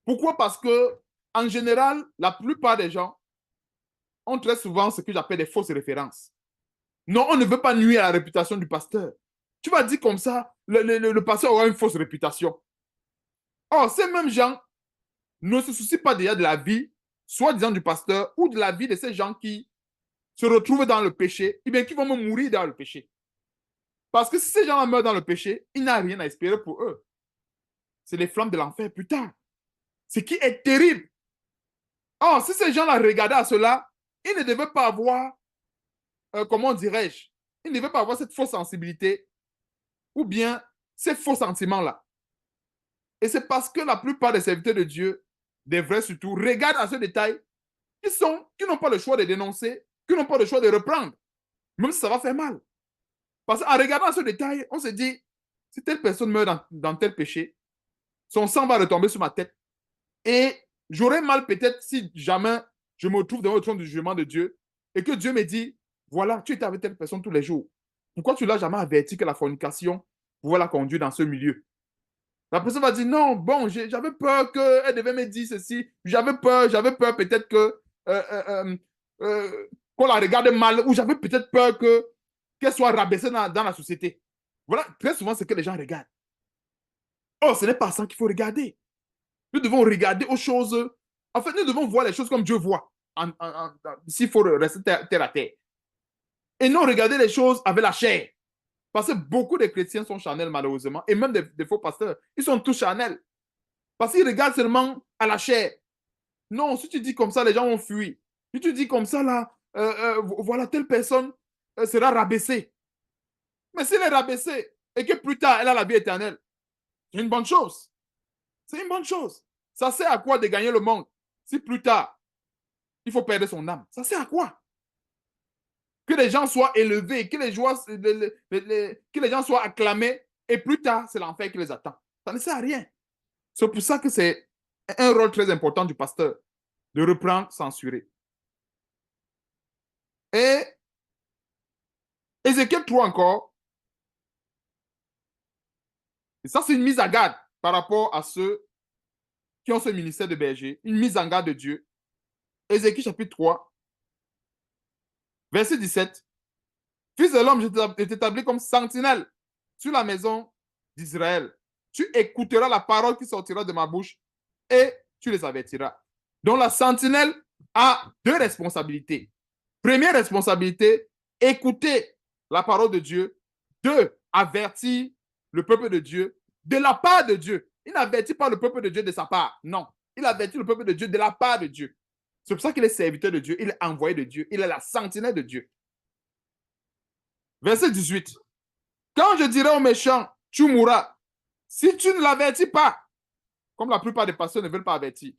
Pourquoi? Parce que, en général, la plupart des gens ont très souvent ce que j'appelle des fausses références. Non, on ne veut pas nuire à la réputation du pasteur. Tu vas dire comme ça, le pasteur aura une fausse réputation. Or, ces mêmes gens ne se soucient pas déjà de la vie, soi-disant du pasteur, ou de la vie de ces gens qui se retrouvent dans le péché, et bien qui vont mourir dans le péché. Parce que si ces gens meurent dans le péché, il n'y a rien à espérer pour eux. C'est les flammes de l'enfer plus tard. Ce qui est terrible. Or, si ces gens-là regardaient à cela, ils ne devaient pas avoir, comment dirais-je, ils ne devaient pas avoir cette fausse sensibilité ou bien ces faux sentiments-là. Et c'est parce que la plupart des serviteurs de Dieu, des vrais surtout, regardent à ce détail, qui n'ont pas le choix de dénoncer, qui n'ont pas le choix de reprendre, même si ça va faire mal. Parce qu'en regardant à ce détail, on se dit, si telle personne meurt dans tel péché, son sang va retomber sur ma tête. Et j'aurais mal peut-être si jamais je me retrouve devant le trône du jugement de Dieu et que Dieu me dit, voilà, tu étais avec telle personne tous les jours. Pourquoi tu ne l'as jamais averti que la fornication pouvait la conduire dans ce milieu? La personne va dire, non, bon, j'avais peur qu'elle devait me dire ceci. J'avais peur peut-être que qu'on la regarde mal ou j'avais peut-être peur qu'elle soit rabaissée dans la société. Voilà très souvent ce que les gens regardent. Or, ce n'est pas ça qu'il faut regarder. Nous devons regarder aux choses. En fait, nous devons voir les choses comme Dieu voit, s'il faut rester terre à terre. Et non regarder les choses avec la chair. Parce que beaucoup de chrétiens sont charnels, malheureusement, et même des faux pasteurs, ils sont tous charnels. Parce qu'ils regardent seulement à la chair. Non, si tu dis comme ça, les gens vont fuir. Si tu dis comme ça, là, voilà, telle personne sera rabaissée. Mais s'il est rabaissé et que plus tard, elle a la vie éternelle, c'est une bonne chose. C'est une bonne chose. Ça sert à quoi de gagner le monde si plus tard, il faut perdre son âme? Ça sert à quoi? Que les gens soient élevés, que les gens soient acclamés, et plus tard, c'est l'enfer qui les attend. Ça ne sert à rien. C'est pour ça que c'est un rôle très important du pasteur de reprendre, censurer. Et Ézéchiel 3 encore, et ça c'est une mise à garde par rapport à ceux qui ont ce ministère de berger, une mise en garde de Dieu. Ézéchiel chapitre 3, verset 17. Fils de l'homme, je t'établis comme sentinelle sur la maison d'Israël. Tu écouteras la parole qui sortira de ma bouche et tu les avertiras. Donc la sentinelle a deux responsabilités. Première responsabilité, écouter la parole de Dieu. Deux, avertir le peuple de Dieu de la part de Dieu. Il n'avertit pas le peuple de Dieu de sa part. Non. Il avertit le peuple de Dieu de la part de Dieu. C'est pour ça qu'il est serviteur de Dieu, il est envoyé de Dieu, il est la sentinelle de Dieu. Verset 18. Quand je dirai aux méchants, tu mourras, si tu ne l'avertis pas, comme la plupart des pasteurs ne veulent pas avertir,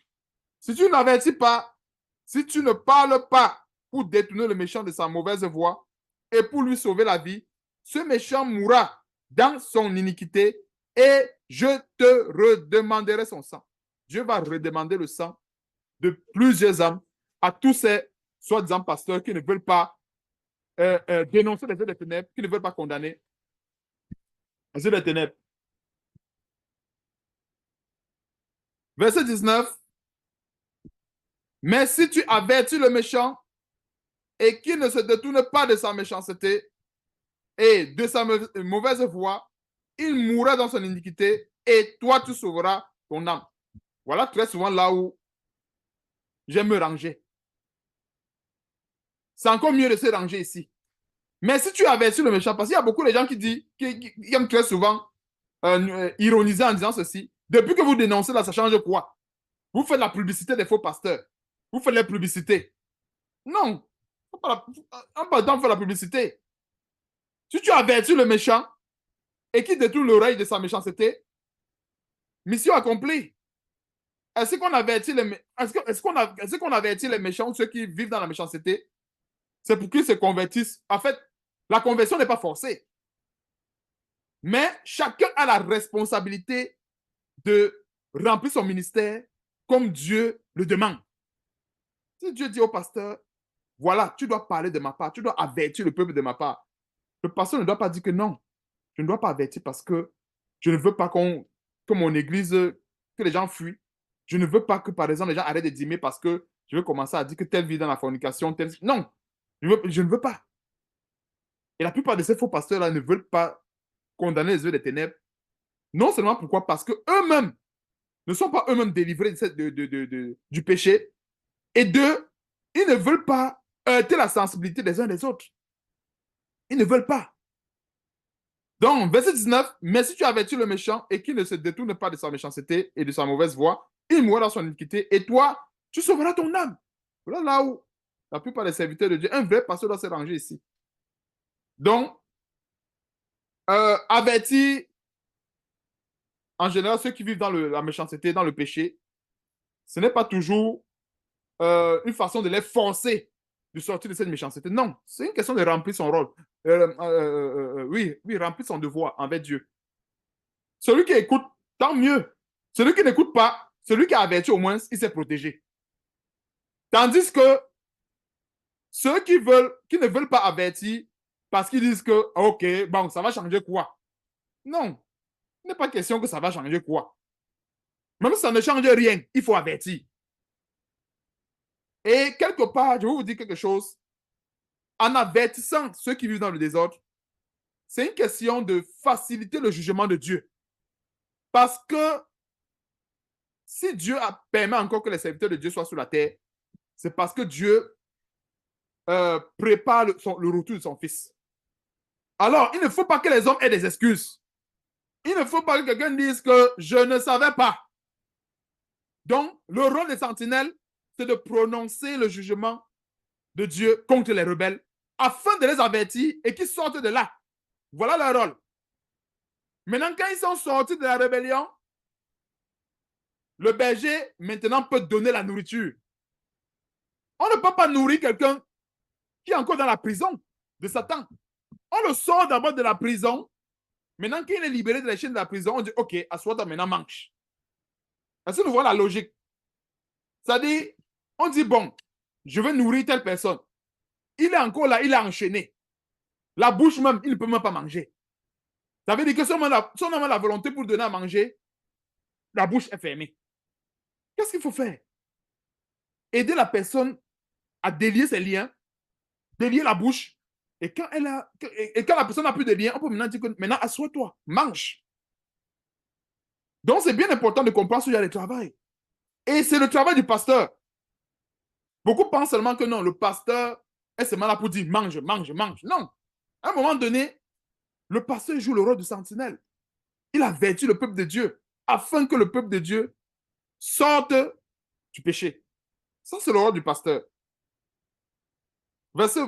si tu ne l'avertis pas, si tu ne parles pas pour détourner le méchant de sa mauvaise voie et pour lui sauver la vie, ce méchant mourra dans son iniquité et je te redemanderai son sang. Dieu va redemander le sang de plusieurs âmes à tous ces soi-disant pasteurs qui ne veulent pas dénoncer les œuvres des ténèbres, qui ne veulent pas condamner les œuvres des ténèbres. Verset 19. Mais si tu avertis le méchant et qu'il ne se détourne pas de sa méchanceté et de sa mauvaise voie, il mourra dans son iniquité et toi tu sauveras ton âme. Voilà très souvent là où j'aime me ranger. C'est encore mieux de se ranger ici. Mais si tu avertis le méchant, parce qu'il y a beaucoup de gens qui aiment très souvent ironiser en disant ceci, depuis que vous dénoncez là, ça change quoi? Vous faites la publicité des faux pasteurs. Vous faites la publicité. Non. On pas le temps de faire la publicité. Si tu avertis le méchant et qu'il détourne l'oreille de sa méchanceté, mission accomplie. Est-ce qu'on avertit les méchants, ceux qui vivent dans la méchanceté? C'est pour qu'ils se convertissent. En fait, la conversion n'est pas forcée. Mais chacun a la responsabilité de remplir son ministère comme Dieu le demande. Si Dieu dit au pasteur, voilà, tu dois parler de ma part, tu dois avertir le peuple de ma part. Le pasteur ne doit pas dire que non, je ne dois pas avertir parce que je ne veux pas que mon église, que les gens fuient. Je ne veux pas que, par exemple, les gens arrêtent de dîmer parce que je veux commencer à dire que telle vie dans la fornication, telle... Non, je ne veux pas. Et la plupart de ces faux pasteurs-là ne veulent pas condamner les œuvres des ténèbres. Non seulement pourquoi, parce qu'eux-mêmes ne sont pas eux-mêmes délivrés du péché. Et deux, ils ne veulent pas heurter la sensibilité des uns des autres. Ils ne veulent pas. Donc, verset 19, mais si tu avertis le méchant et qu'il ne se détourne pas de sa méchanceté et de sa mauvaise voie, il mourra dans son iniquité et toi, tu sauveras ton âme. Voilà là où la plupart des serviteurs de Dieu, un vrai pasteur doit se ranger ici. Donc, avertir en général ceux qui vivent dans la méchanceté, dans le péché, ce n'est pas toujours une façon de les forcer de sortir de cette méchanceté. Non, c'est une question de remplir son rôle. Oui, remplir son devoir envers Dieu. Celui qui écoute, tant mieux. Celui qui n'écoute pas, celui qui a averti au moins, il s'est protégé. Tandis que ceux qui ne veulent pas avertir parce qu'ils disent que, ok, bon, ça va changer quoi? Non, il n'est pas question que ça va changer quoi. Même si ça ne change rien, il faut avertir. Et quelque part, je vais vous dire quelque chose. En avertissant ceux qui vivent dans le désordre, c'est une question de faciliter le jugement de Dieu. Parce que si Dieu permet encore que les serviteurs de Dieu soient sur la terre, c'est parce que Dieu prépare le retour de son fils. Alors, il ne faut pas que les hommes aient des excuses. Il ne faut pas que quelqu'un dise que je ne savais pas. Donc, le rôle des sentinelles, c'est de prononcer le jugement de Dieu contre les rebelles afin de les avertir et qu'ils sortent de là. Voilà leur rôle. Maintenant, quand ils sont sortis de la rébellion, le berger, maintenant, peut donner la nourriture. On ne peut pas nourrir quelqu'un qui est encore dans la prison de Satan. On le sort d'abord de la prison. Maintenant qu'il est libéré de la chaîne de la prison, on dit, OK, assois-toi maintenant, mange. Est-ce que nous voyons la logique? C'est-à-dire, on dit, bon, je veux nourrir telle personne. Il est encore là, il est enchaîné. La bouche même, il ne peut même pas manger. Ça veut dire que si on a la volonté pour donner à manger, la bouche est fermée. Qu'est-ce qu'il faut faire? Aider la personne à délier ses liens, délier la bouche. Et quand la personne n'a plus de liens, on peut maintenant dire que maintenant, assois-toi, mange. Donc, c'est bien important de comprendre ce genre de travail. Et c'est le travail du pasteur. Beaucoup pensent seulement que non, le pasteur est seulement là pour dire mange, mange, mange. Non. À un moment donné, le pasteur joue le rôle de sentinelle. Il avertit le peuple de Dieu afin que le peuple de Dieu sorte du péché. Ça, c'est le rôle du pasteur. Verset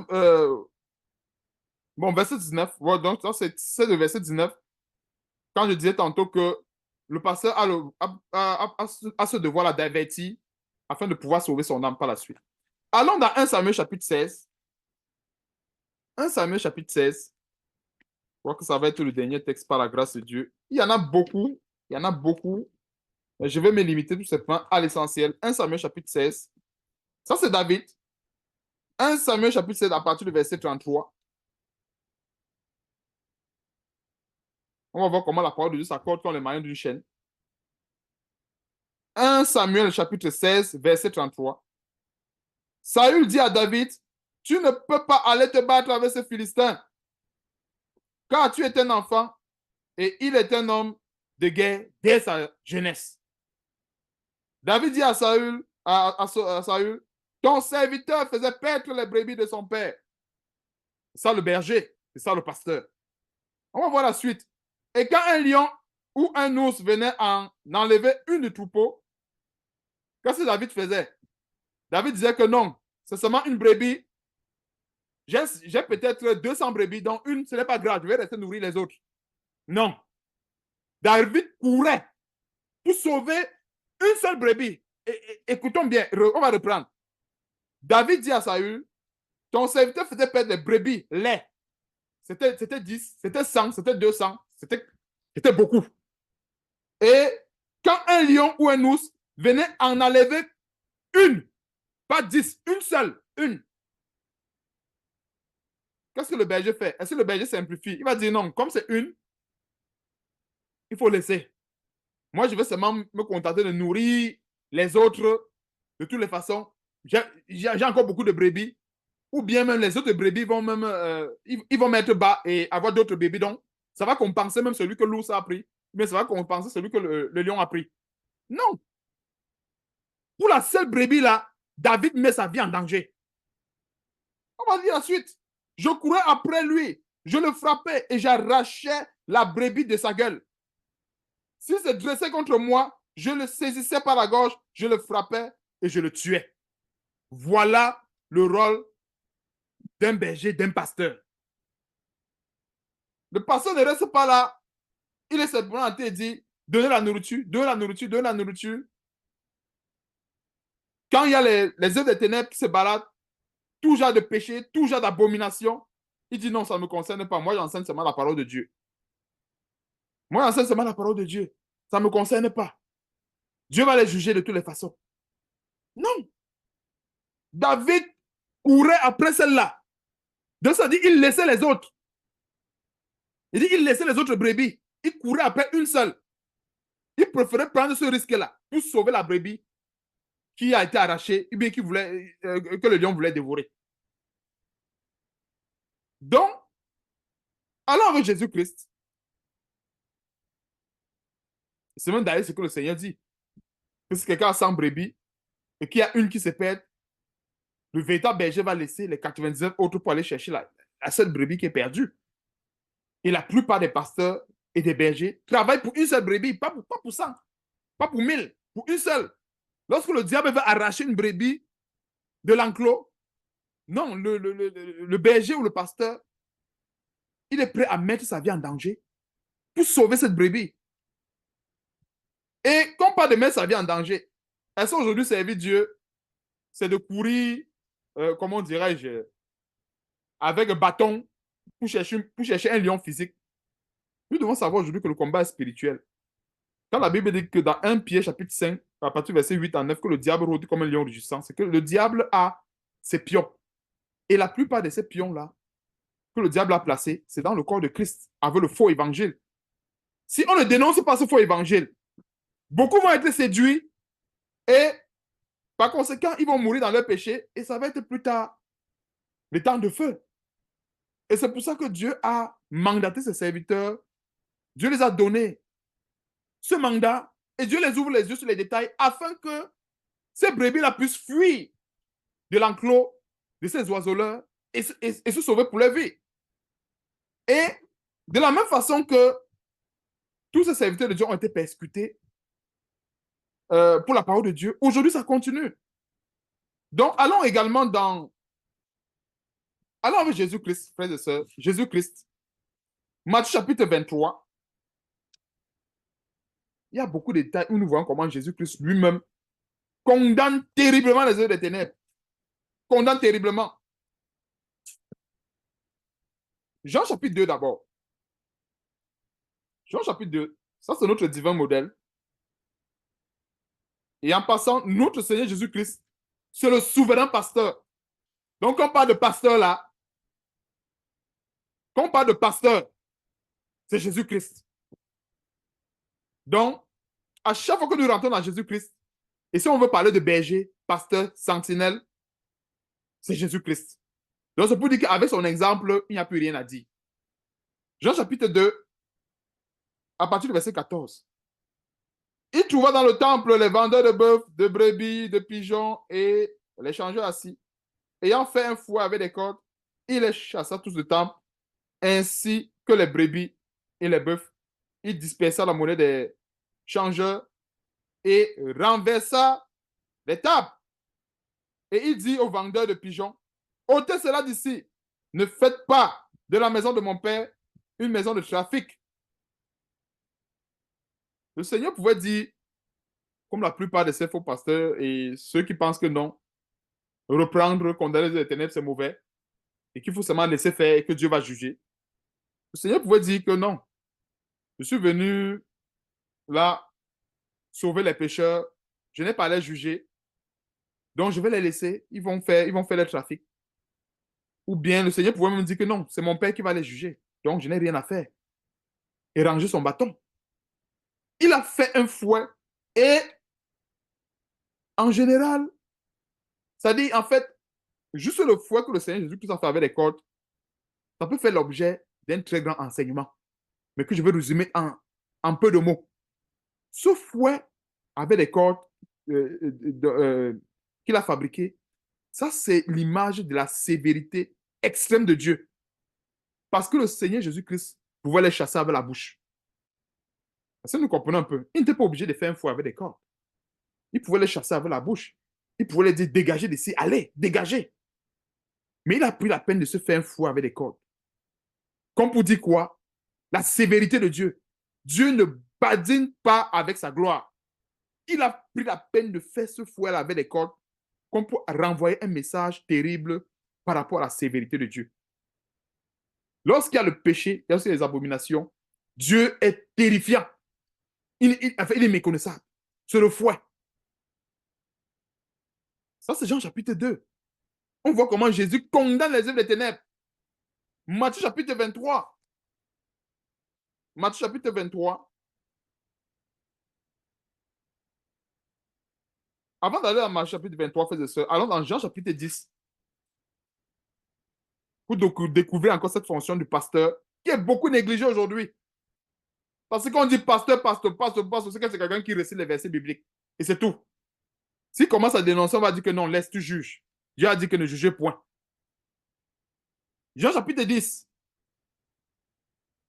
19. Donc, c'est le verset 19. Quand je disais tantôt que le pasteur a ce devoir-là d'avertir afin de pouvoir sauver son âme par la suite. Allons dans 1 Samuel chapitre 16. 1 Samuel chapitre 16. Je crois que ça va être le dernier texte par la grâce de Dieu. Il y en a beaucoup. Il y en a beaucoup. Je vais me limiter tout simplement à l'essentiel. 1 Samuel chapitre 16. Ça, c'est David. 1 Samuel chapitre 16 à partir du verset 33. On va voir comment la parole de Dieu s'accorde dans les maillons d'une chaîne. 1 Samuel chapitre 16, verset 33. Saül dit à David, tu ne peux pas aller te battre avec ce Philistin, car tu es un enfant et il est un homme de guerre dès sa jeunesse. David dit à Saül, ton serviteur faisait paître les brebis de son père. C'est ça le berger, c'est ça le pasteur. On va voir la suite. Et quand un lion ou un ours venait en enlever une du troupeau, qu'est-ce que David faisait? David disait que non, c'est seulement une brebis. J'ai peut-être 200 brebis, dont une, ce n'est pas grave, je vais rester nourrir les autres. Non. David courait pour sauver une seule brebis. Écoutons bien, on va reprendre. David dit à Saül, ton serviteur faisait perdre des brebis, lait. C'était 10, c'était 100, c'était 200, c'était beaucoup. Et quand un lion ou un ours venait en enlever une, pas 10, une seule, une. Qu'est-ce que le berger fait? Est-ce que le berger simplifie? Il va dire non, comme c'est une, il faut laisser. Moi, je vais seulement me contenter de nourrir les autres de toutes les façons. J'ai encore beaucoup de brebis. Ou bien même les autres brebis vont même ils vont mettre bas et avoir d'autres brebis. Donc, ça va compenser même celui que l'ours a pris. Mais ça va compenser celui que le lion a pris. Non. Pour la seule brebis là, David met sa vie en danger. On va dire la suite. Je courais après lui. Je le frappais et j'arrachais la brebis de sa gueule. S'il se dressait contre moi, je le saisissais par la gorge, je le frappais et je le tuais. Voilà le rôle d'un berger, d'un pasteur. Le pasteur ne reste pas là. Il est simplement en train de dire, donnez la nourriture, donnez la nourriture, donnez la nourriture. Quand il y a les œuvres des ténèbres qui se baladent, tout genre de péché, tout genre d'abomination, il dit non, ça ne me concerne pas. Moi, j'enseigne seulement la parole de Dieu. Moi, j'enseigne seulement la parole de Dieu. Ça ne me concerne pas. Dieu va les juger de toutes les façons. Non. David courait après celle-là. Donc, ça dit, il laissait les autres. Il dit, il laissait les autres brebis. Il courait après une seule. Il préférait prendre ce risque-là pour sauver la brebis qui a été arrachée ou bien que le lion voulait dévorer. Donc, Allons avec Jésus-Christ. C'est même d'ailleurs ce que le Seigneur dit. Que si quelqu'un a 100 brebis et qu'il y a une qui se perd, le véritable berger va laisser les 99 autres pour aller chercher la seule brebis qui est perdue. Et la plupart des pasteurs et des bergers travaillent pour une seule brebis, pas pour 100, pas pour 1000, pour une seule. Lorsque le diable veut arracher une brebis de l'enclos, non, le berger ou le pasteur, il est prêt à mettre sa vie en danger pour sauver cette brebis. Et quand on parle de mettre sa vie en danger, est-ce qu'aujourd'hui servir Dieu, c'est de courir, comment dirais-je, avec un bâton pour chercher un lion physique? Nous devons savoir aujourd'hui que le combat est spirituel. Quand la Bible dit que dans 1 Pierre chapitre 5, à partir du verset 8 à 9, que le diable rôde comme un lion rugissant, c'est que le diable a ses pions. Et la plupart de ces pions-là, que le diable a placés, c'est dans le corps de Christ, avec le faux évangile. Si on ne dénonce pas ce faux évangile, beaucoup vont être séduits et par conséquent, ils vont mourir dans leur péché et ça va être plus tard le temps de feu. Et c'est pour ça que Dieu a mandaté ses serviteurs. Dieu les a donné ce mandat et Dieu les ouvre les yeux sur les détails afin que ces brebis-là puissent fuir de l'enclos de ces oiseleurs et se sauver pour leur vie. Et de la même façon que tous ces serviteurs de Dieu ont été persécutés pour la parole de Dieu, aujourd'hui ça continue. Donc allons également allons avec Jésus-Christ, frères et sœurs, Jésus-Christ. Matthieu chapitre 23. Il y a beaucoup de détails où nous voyons comment Jésus-Christ lui-même condamne terriblement les œuvres des ténèbres. Condamne terriblement. Jean chapitre 2 d'abord. Jean chapitre 2, ça c'est notre divin modèle. Et en passant, notre Seigneur Jésus-Christ, c'est le souverain pasteur. Donc quand on parle de pasteur là, quand on parle de pasteur, c'est Jésus-Christ. Donc, à chaque fois que nous rentrons dans Jésus-Christ, et si on veut parler de berger, pasteur, sentinelle, c'est Jésus-Christ. Donc c'est pour dire qu'avec son exemple, il n'y a plus rien à dire. Jean chapitre 2, à partir du verset 14. Il trouva dans le temple les vendeurs de bœufs, de brebis, de pigeons et les changeurs assis. Ayant fait un fouet avec des cordes, il les chassa tous du temple, ainsi que les brebis et les bœufs. Il dispersa la monnaie des changeurs et renversa les tables. Et il dit aux vendeurs de pigeons, ôtez cela d'ici. Ne faites pas de la maison de mon père une maison de trafic. Le Seigneur pouvait dire, comme la plupart de ces faux pasteurs et ceux qui pensent que non, reprendre, condamner les ténèbres, c'est mauvais, et qu'il faut seulement laisser faire et que Dieu va juger. Le Seigneur pouvait dire que non, je suis venu là sauver les pécheurs, je n'ai pas à les juger, donc je vais les laisser, ils vont faire le trafic. Ou bien le Seigneur pouvait même dire que non, c'est mon Père qui va les juger, donc je n'ai rien à faire. Et ranger son bâton. Il a fait un fouet et en général, ça dit en fait, juste le fouet que le Seigneur Jésus-Christ a fait avec les cordes, ça peut faire l'objet d'un très grand enseignement, mais que je vais résumer en peu de mots. Ce fouet avec les cordes qu'il a fabriqué, ça c'est l'image de la sévérité extrême de Dieu. Parce que le Seigneur Jésus-Christ pouvait les chasser avec la bouche. Parce que nous comprenons un peu. Il n'était pas obligé de faire un fouet avec des cordes. Il pouvait les chasser avec la bouche. Il pouvait les dire, dégagez d'ici, allez, dégagez. Mais il a pris la peine de se faire un fouet avec des cordes. Comme pour dire quoi? La sévérité de Dieu. Dieu ne badine pas avec sa gloire. Il a pris la peine de faire ce fouet avec des cordes comme pour renvoyer un message terrible par rapport à la sévérité de Dieu. Lorsqu'il y a le péché, lorsqu'il y a les abominations, Dieu est terrifiant. Il est méconnaissable. C'est le fouet. Ça, c'est Jean chapitre 2. On voit comment Jésus condamne les œuvres des ténèbres. Matthieu chapitre 23. Matthieu chapitre 23. Avant d'aller dans Matthieu chapitre 23, frères et sœurs, allons dans Jean chapitre 10 pour découvrir encore cette fonction du pasteur qui est beaucoup négligé aujourd'hui. Parce qu'on dit pasteur, pasteur, pasteur, pasteur, c'est quelqu'un qui récite les versets bibliques. Et c'est tout. S'il commence à dénoncer, on va dire que non, laisse, tu juges. Dieu a dit que ne jugez point. Jean chapitre 10,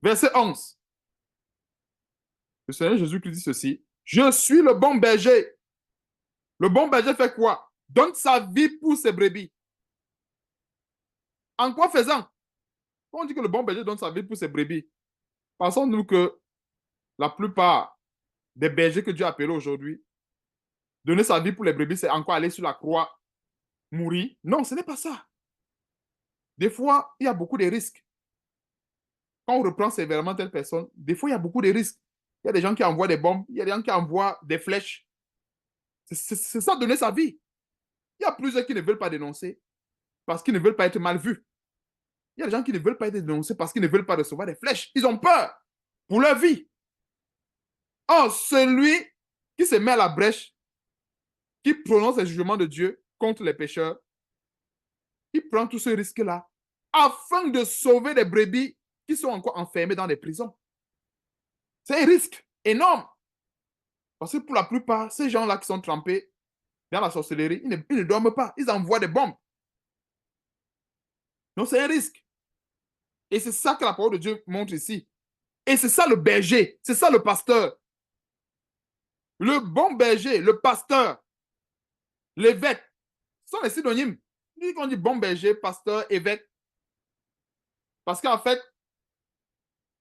verset 11. Le Seigneur Jésus-Christ dit ceci. Je suis le bon berger. Le bon berger fait quoi? Donne sa vie pour ses brebis. En quoi faisant? Quand on dit que le bon berger donne sa vie pour ses brebis, pensons-nous que la plupart des bergers que Dieu a appelés aujourd'hui, donner sa vie pour les brebis, c'est encore aller sur la croix, mourir? Non, ce n'est pas ça. Des fois, il y a beaucoup de risques. Quand on reprend sévèrement telle personne, des fois, il y a beaucoup de risques. Il y a des gens qui envoient des bombes, il y a des gens qui envoient des flèches. C'est ça, donner sa vie. Il y a plusieurs qui ne veulent pas dénoncer parce qu'ils ne veulent pas être mal vus. Il y a des gens qui ne veulent pas être dénoncés parce qu'ils ne veulent pas recevoir des flèches. Ils ont peur pour leur vie. Or, celui qui se met à la brèche, qui prononce les jugements de Dieu contre les pécheurs, il prend tout ce risque-là afin de sauver les brebis qui sont encore enfermées dans des prisons. C'est un risque énorme. Parce que pour la plupart, ces gens-là qui sont trempés dans la sorcellerie, ils ne dorment pas. Ils envoient des bombes. Donc, c'est un risque. Et c'est ça que la parole de Dieu montre ici. Et c'est ça le berger. C'est ça le pasteur. Le bon berger, le pasteur, l'évêque, ce sont les synonymes. On dit bon berger, pasteur, évêque. Parce qu'en fait,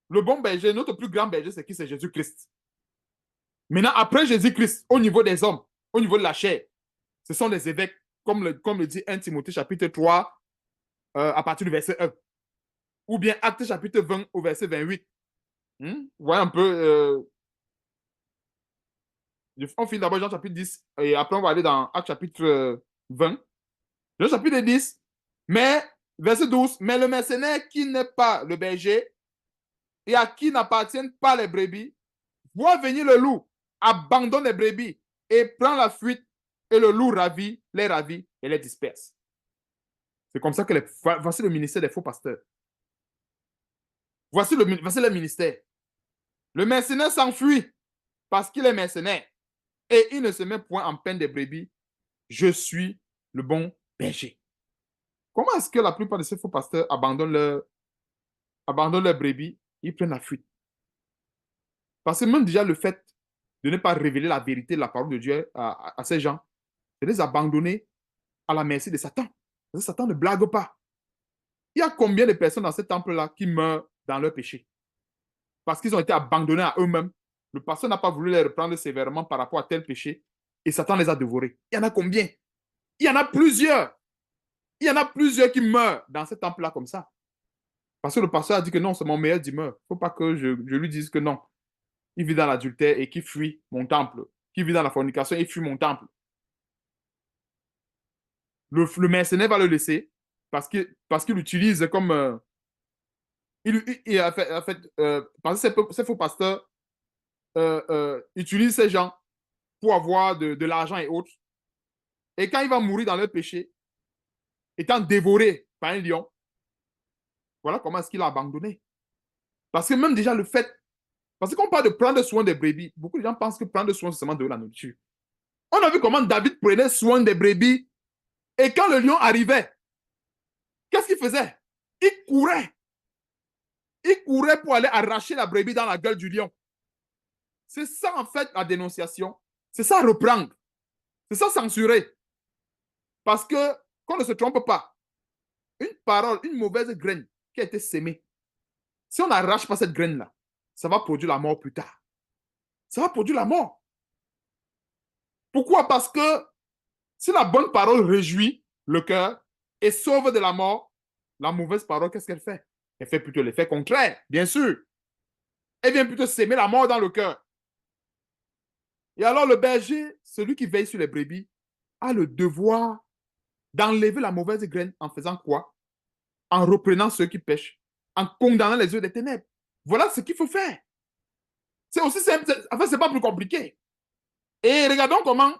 le bon berger, notre plus grand berger, c'est qui? C'est Jésus-Christ. Maintenant, après Jésus-Christ, au niveau des hommes, au niveau de la chair, ce sont les évêques, comme le dit 1 Timothée chapitre 3, à partir du verset 1. Ou bien Actes chapitre 20 au verset 28. Vous voyez un peu. On finit d'abord Jean chapitre 10 et après on va aller dans Actes chapitre 20. Jean chapitre 10, mais, verset 12, mais le mercenaire qui n'est pas le berger et à qui n'appartiennent pas les brebis, voit venir le loup, abandonne les brebis et prend la fuite et le loup les ravit et les disperse. C'est comme ça que voici le ministère des faux pasteurs. Voici le ministère. Le mercenaire s'enfuit parce qu'il est mercenaire et il ne se met point en peine des brebis. Je suis le bon berger. Comment est-ce que la plupart de ces faux pasteurs abandonnent leurs brebis, ils prennent la fuite? Parce que même déjà le fait de ne pas révéler la vérité de la parole de Dieu à ces gens, c'est les abandonner à la merci de Satan. Parce que Satan ne blague pas. Il y a combien de personnes dans ce temple-là qui meurent dans leur péché? Parce qu'ils ont été abandonnés à eux-mêmes. Le pasteur n'a pas voulu les reprendre sévèrement par rapport à tel péché et Satan les a dévorés. Il y en a combien? Il y en a plusieurs. Il y en a plusieurs qui meurent dans ce temple-là comme ça. Parce que le pasteur a dit que non, c'est mon meilleur demeure. Il ne faut pas que je lui dise que non. Il vit dans l'adultère et qui fuit mon temple. Qui vit dans la fornication et fuit mon temple. Le mercenaire va le laisser parce qu'il utilise comme... parce que ces faux pasteurs utilisent ces gens pour avoir de l'argent et autres. Et quand il va mourir dans leur péché, étant dévoré par un lion, voilà comment est-ce qu'il a abandonné. Parce que même déjà le fait... Parce qu'on parle de prendre soin des brebis. Beaucoup de gens pensent que prendre soin, c'est seulement de la nourriture. On a vu comment David prenait soin des brebis. Et quand le lion arrivait, qu'est-ce qu'il faisait? Il courait. Il courait pour aller arracher la brebis dans la gueule du lion. C'est ça, en fait, la dénonciation. C'est ça, reprendre. C'est ça, censurer. Parce que, qu'on ne se trompe pas, une parole, une mauvaise graine qui a été sémée, si on n'arrache pas cette graine-là, ça va produire la mort plus tard. Ça va produire la mort. Pourquoi? Parce que si la bonne parole réjouit le cœur et sauve de la mort, la mauvaise parole, qu'est-ce qu'elle fait? Elle fait plutôt l'effet contraire, bien sûr. Elle vient plutôt s'aimer la mort dans le cœur. Et alors le berger, celui qui veille sur les brebis, a le devoir d'enlever la mauvaise graine en faisant quoi? En reprenant ceux qui pêchent, en condamnant les yeux des ténèbres. Voilà ce qu'il faut faire. C'est aussi simple, enfin, c'est pas plus compliqué. Et regardons comment,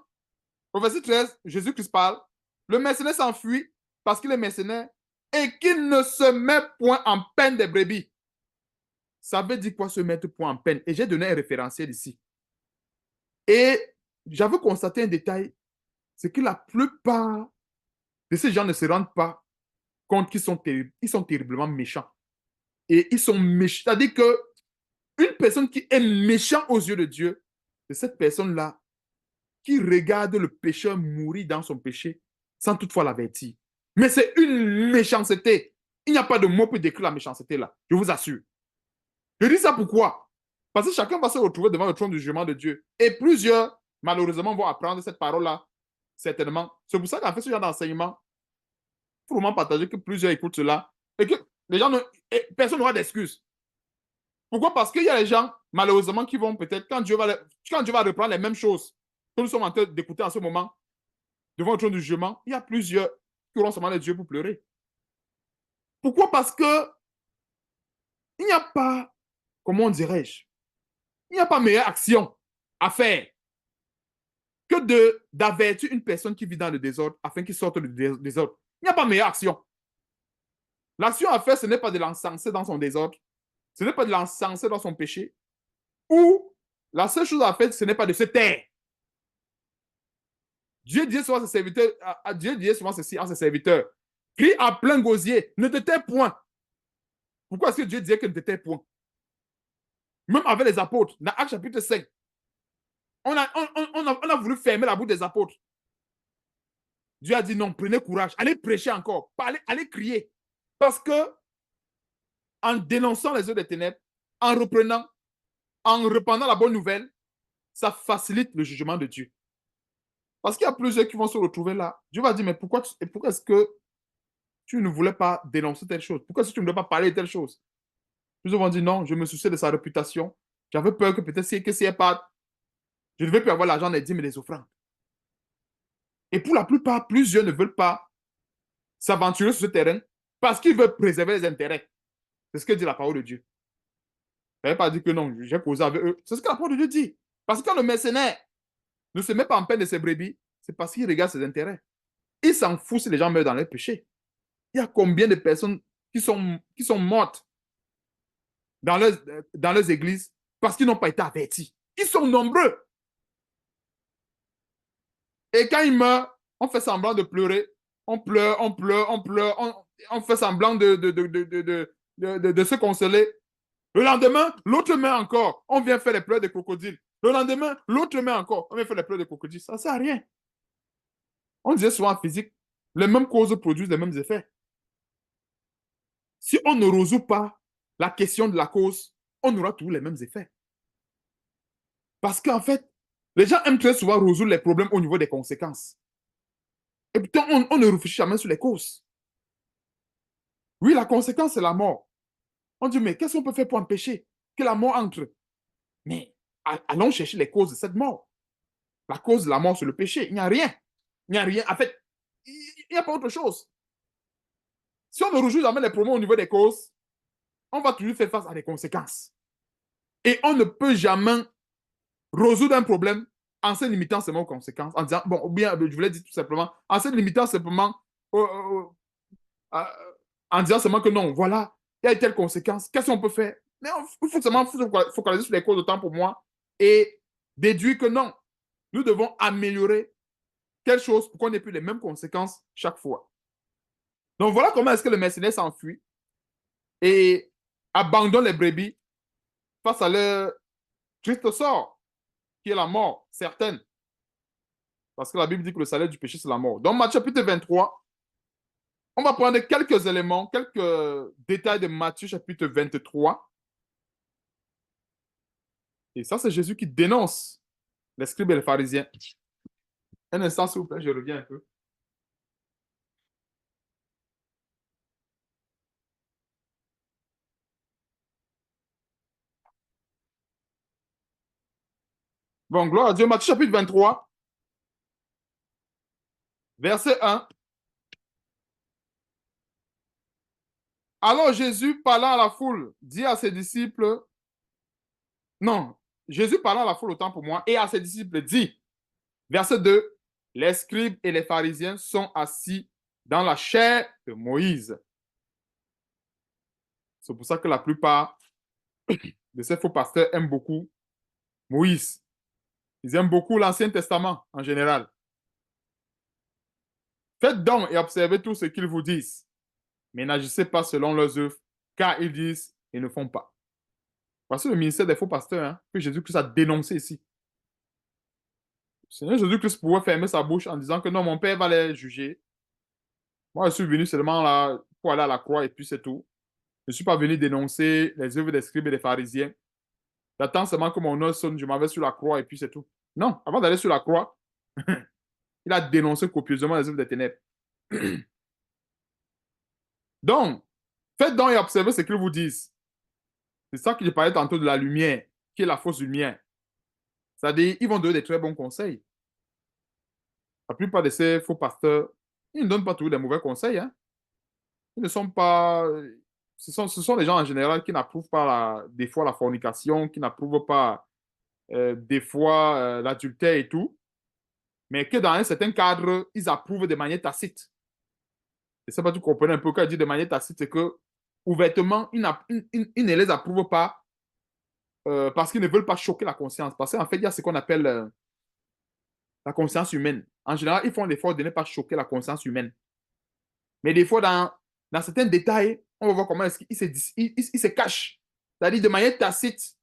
au verset 13, Jésus-Christ parle, le mercenaire s'enfuit parce qu'il est mercenaire et qu'il ne se met point en peine des brebis. ça veut dire quoi se mettre point en peine? Et j'ai donné un référentiel ici. Et j'avais constaté un détail, c'est que la plupart de ces gens ne se rendent pas compte qu'ils sont, ils sont terriblement méchants. Et ils sont méchants. C'est-à-dire que une personne qui est méchant aux yeux de Dieu, c'est cette personne-là qui regarde le pécheur mourir dans son péché sans toutefois l'avertir. Mais c'est une méchanceté. Il n'y a pas de mot pour décrire la méchanceté là, je vous assure. Je dis ça pourquoi? Parce que chacun va se retrouver devant le trône du jugement de Dieu. Et plusieurs, malheureusement, vont apprendre cette parole-là, certainement. C'est pour ça qu'en fait, ce genre d'enseignement, il faut vraiment partager que plusieurs écoutent cela et que les gens ne, personne n'aura d'excuses. Pourquoi? Parce qu'il y a des gens, malheureusement, qui vont peut-être, quand Dieu va reprendre les mêmes choses que nous sommes en train d'écouter en ce moment, devant le trône du jugement, il y a plusieurs qui auront seulement les yeux pour pleurer. Pourquoi? Parce que il n'y a pas, comment dirais-je, il n'y a pas meilleure action à faire que d'avertir une personne qui vit dans le désordre afin qu'il sorte du désordre. Il n'y a pas meilleure action. L'action à faire, ce n'est pas de l'encenser dans son désordre, ce n'est pas de l'encenser dans son péché, ou la seule chose à faire, ce n'est pas de se taire. Dieu disait souvent à ses serviteurs, Dieu disait souvent ceci à ses serviteurs, crie à plein gosier, ne te tais point. Pourquoi est-ce que Dieu disait que ne te tais point? Même avec les apôtres, dans Actes chapitre 5, on a voulu fermer la bouche des apôtres. Dieu a dit non, prenez courage, allez prêcher encore, allez crier. Parce que en dénonçant les œuvres des ténèbres, en reprenant la bonne nouvelle, ça facilite le jugement de Dieu. Parce qu'il y a plusieurs qui vont se retrouver là. Dieu va dire, mais pourquoi est-ce que tu ne voulais pas dénoncer telle chose? Pourquoi est-ce que tu ne voulais pas parler de telle chose? Plusieurs vont dire, non, je me souciais de sa réputation. J'avais peur que peut-être si elle part, je ne vais plus avoir l'argent des dîmes et des offrandes. Et pour la plupart, plusieurs ne veulent pas s'aventurer sur ce terrain parce qu'ils veulent préserver les intérêts. C'est ce que dit la parole de Dieu. Je n'avais pas dit que non, j'ai causé avec eux. C'est ce que la parole de Dieu dit. Parce que quand le mercenaire ne se met pas en peine de ses brebis, c'est parce qu'il regarde ses intérêts. Il s'en fout si les gens meurent dans leur péché. Il y a combien de personnes qui sont mortes dans leurs églises parce qu'ils n'ont pas été avertis. Ils sont nombreux. Et quand ils meurent, on fait semblant de pleurer. On pleure, on pleure, on pleure. On fait semblant de se consoler. Le lendemain, l'autre meurt encore. On vient faire les pleurs de crocodile. Le lendemain, l'autre meurt encore. On vient faire les pleurs de crocodile. Ça ne sert à rien. On disait souvent en physique, les mêmes causes produisent les mêmes effets. Si on ne résout pas la question de la cause, on aura tous les mêmes effets. Parce qu'en fait, les gens aiment très souvent résoudre les problèmes au niveau des conséquences. Et pourtant, on ne réfléchit jamais sur les causes. Oui, la conséquence, c'est la mort. On dit, mais qu'est-ce qu'on peut faire pour empêcher que la mort entre? Mais allons chercher les causes de cette mort. La cause de la mort, c'est le péché. Il n'y a rien. Il n'y a rien. En fait, il n'y a pas autre chose. Si on ne résout jamais les problèmes au niveau des causes, on va toujours faire face à des conséquences. Et on ne peut jamais résoudre un problème en se limitant seulement aux conséquences, en disant, bon, ou bien, je voulais dire tout simplement, en se limitant simplement euh, en disant seulement que non, voilà, il y a telle conséquence, qu'est-ce qu'on peut faire? Mais il faut seulement focaliser sur les causes de temps pour moi et déduire que non, nous devons améliorer quelque chose pour qu'on n'ait plus les mêmes conséquences chaque fois. Donc voilà comment est-ce que le mercenaire s'enfuit et abandonne les brebis face à leur triste sort, qui est la mort certaine. Parce que la Bible dit que le salaire du péché, c'est la mort. Donc, Matthieu chapitre 23, on va prendre quelques éléments, quelques détails de Matthieu chapitre 23. Et ça, c'est Jésus qui dénonce les scribes et les pharisiens. Un instant, s'il vous plaît, je reviens un peu. Bon, gloire à Dieu. Matthieu chapitre 23, verset 1. Alors Jésus, parlant à la foule, dit à ses disciples, non, Jésus parlant à la foule autant pour moi, et à ses disciples dit, verset 2, les scribes et les pharisiens sont assis dans la chair de Moïse. C'est pour ça que la plupart de ces faux pasteurs aiment beaucoup Moïse. Ils aiment beaucoup l'Ancien Testament en général. Faites donc et observez tout ce qu'ils vous disent, mais n'agissez pas selon leurs œuvres, car ils disent et ne font pas. Voici le ministère des faux pasteurs hein, que Jésus-Christ a dénoncé ici. Le Seigneur Jésus-Christ pouvait fermer sa bouche en disant que non, mon Père va les juger. Moi, je suis venu seulement là pour aller à la croix et puis c'est tout. Je ne suis pas venu dénoncer les œuvres des scribes et des pharisiens. J'attends seulement que mon heure sonne, je m'en vais sur la croix et puis c'est tout. Non, avant d'aller sur la croix, il a dénoncé copieusement les œuvres des ténèbres. Donc, faites donc et observez ce qu'ils vous disent. C'est ça que je parlais tantôt de la lumière, qui est la fausse lumière. C'est-à-dire, ils vont donner des très bons conseils. La plupart de ces faux pasteurs, ils ne donnent pas toujours des mauvais conseils. Hein. Ils ne sont pas. Ce sont les gens en général qui n'approuvent pas des fois la fornication, qui n'approuvent pas des fois l'adultère et tout, mais que dans un certain cadre, ils approuvent de manière tacite. Je ne sais pas si tu comprenais un peu quand je dis de manière tacite, c'est que ouvertement, ils ne les approuvent pas parce qu'ils ne veulent pas choquer la conscience. Parce qu'en fait, il y a ce qu'on appelle la conscience humaine. En général, ils font l'effort de ne pas choquer la conscience humaine. Mais des fois, dans certains détails, on va voir comment est-ce qu'ils se cachent. C'est-à-dire, de manière tacite,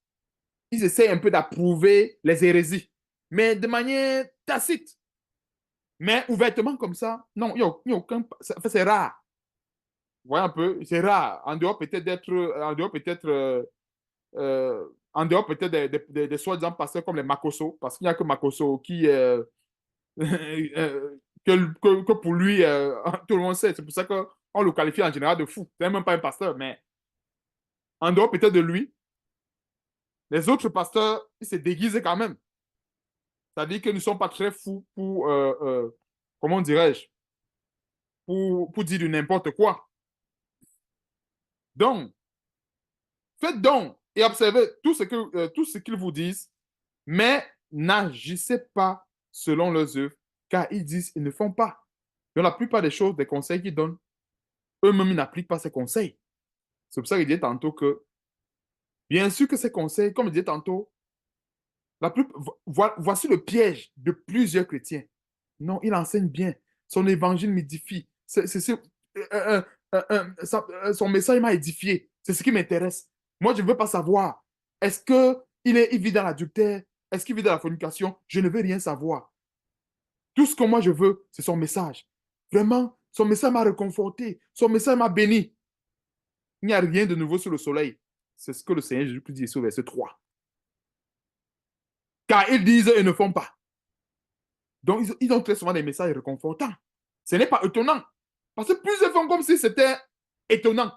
ils essaient un peu d'approuver les hérésies. Mais de manière tacite. Mais ouvertement comme ça, non, il n'y a aucun. C'est rare. Vous voyez un peu, c'est rare. En dehors peut-être d'être. En dehors peut-être. En dehors peut-être des soi-disant pasteurs comme les Makoso, parce qu'il n'y a que Makoso qui. Que pour lui, tout le monde sait. C'est pour ça qu'on le qualifie en général de fou. C'est même pas un pasteur, mais en dehors peut-être de lui, les autres pasteurs, ils se déguisent quand même. C'est-à-dire qu'ils ne sont pas très fous pour, comment dirais-je, pour dire du n'importe quoi. Donc, faites donc et observez tout ce qu'ils vous disent, mais n'agissez pas selon leurs œuvres, car ils disent ils ne font pas. Donc, la plupart des choses, des conseils qu'ils donnent, eux-mêmes, ils n'appliquent pas ces conseils. C'est pour ça que je disais tantôt que, bien sûr que ces conseils, comme je disais tantôt, voici le piège de plusieurs chrétiens. Non, il enseigne bien. Son évangile m'édifie. Son message m'a édifié. C'est ce qui m'intéresse. Moi, je ne veux pas savoir. Est-ce qu'il vit dans l'adultère? Est-ce qu'il vit dans la fornication? Je ne veux rien savoir. Tout ce que moi je veux, c'est son message. Vraiment, son message m'a réconforté. Son message m'a béni. Il n'y a rien de nouveau sous le soleil. C'est ce que le Seigneur Jésus-Christ dit au verset 3. Car ils disent et ne font pas. Donc, ils ont très souvent des messages réconfortants. Ce n'est pas étonnant. Parce que plusieurs font comme si c'était étonnant.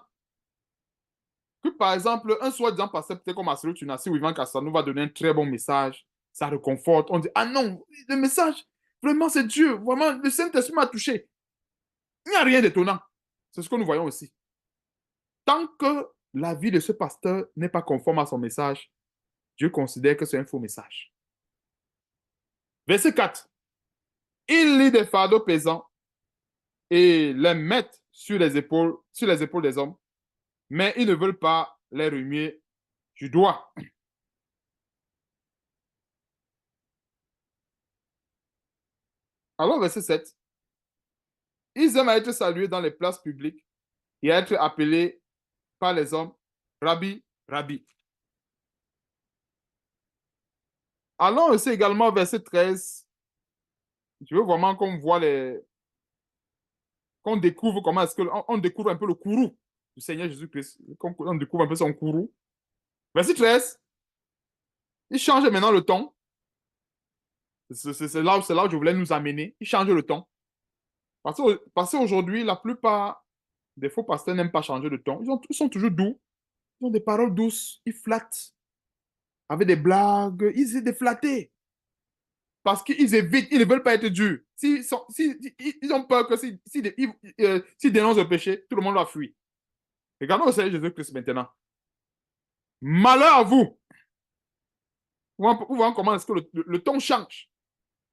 Que par exemple, un soi-disant pasteur, peut-être comme Asselou Tunassi ou Ivan Kassanou va donner un très bon message. Ça réconforte. On dit, ah non, le message, vraiment, c'est Dieu. Vraiment, le Saint-Esprit m'a touché. Il n'y a rien d'étonnant. C'est ce que nous voyons aussi. Tant que la vie de ce pasteur n'est pas conforme à son message, Dieu considère que c'est un faux message. Verset 4. Il lit des fardeaux pesants et les met sur les épaules des hommes, mais ils ne veulent pas les remuer du doigt. Alors, verset 7. Ils aiment à être salués dans les places publiques et à être appelés par les hommes Rabbi, Rabbi. Allons aussi également au verset 13. Je veux vraiment qu'on découvre comment est-ce qu'on découvre un peu le courroux du Seigneur Jésus-Christ. On découvre un peu son courroux. Verset 13. Il change maintenant le ton. C'est là où je voulais nous amener. Il change le ton. Parce qu'aujourd'hui, la plupart des faux pasteurs n'aiment pas changer de ton. Ils sont toujours doux. Ils ont des paroles douces. Ils flattent. Avec des blagues. Ils essaient de flatter. Parce qu'ils évitent. Ils ne veulent pas être durs. Ils ont peur que s'ils dénoncent le péché, tout le monde va fuir. Regardons le Seigneur Jésus-Christ maintenant. Malheur à vous. Vous voyez comment est-ce que le ton change.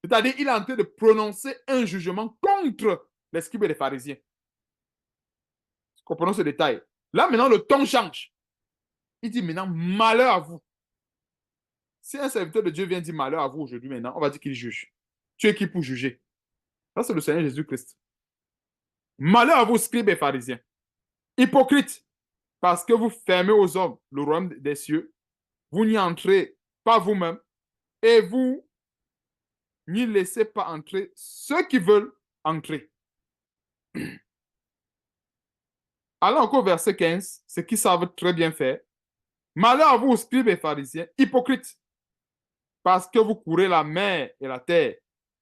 C'est-à-dire, il est en train de prononcer un jugement contre les scribes et les pharisiens. Comprenons ce détail. Là, maintenant, le ton change. Il dit maintenant, malheur à vous. Si un serviteur de Dieu vient dire malheur à vous aujourd'hui, maintenant, on va dire qu'il juge. Tu es qui pour juger? Ça, c'est le Seigneur Jésus-Christ. Malheur à vous, scribes et pharisiens, hypocrites, parce que vous fermez aux hommes le royaume des cieux, vous n'y entrez pas vous-même, et vous n'y laissez pas entrer ceux qui veulent entrer. Allons encore au verset 15, ceux qui savent très bien faire. Malheur à vous, scribes et pharisiens, hypocrites, parce que vous courez la mer et la terre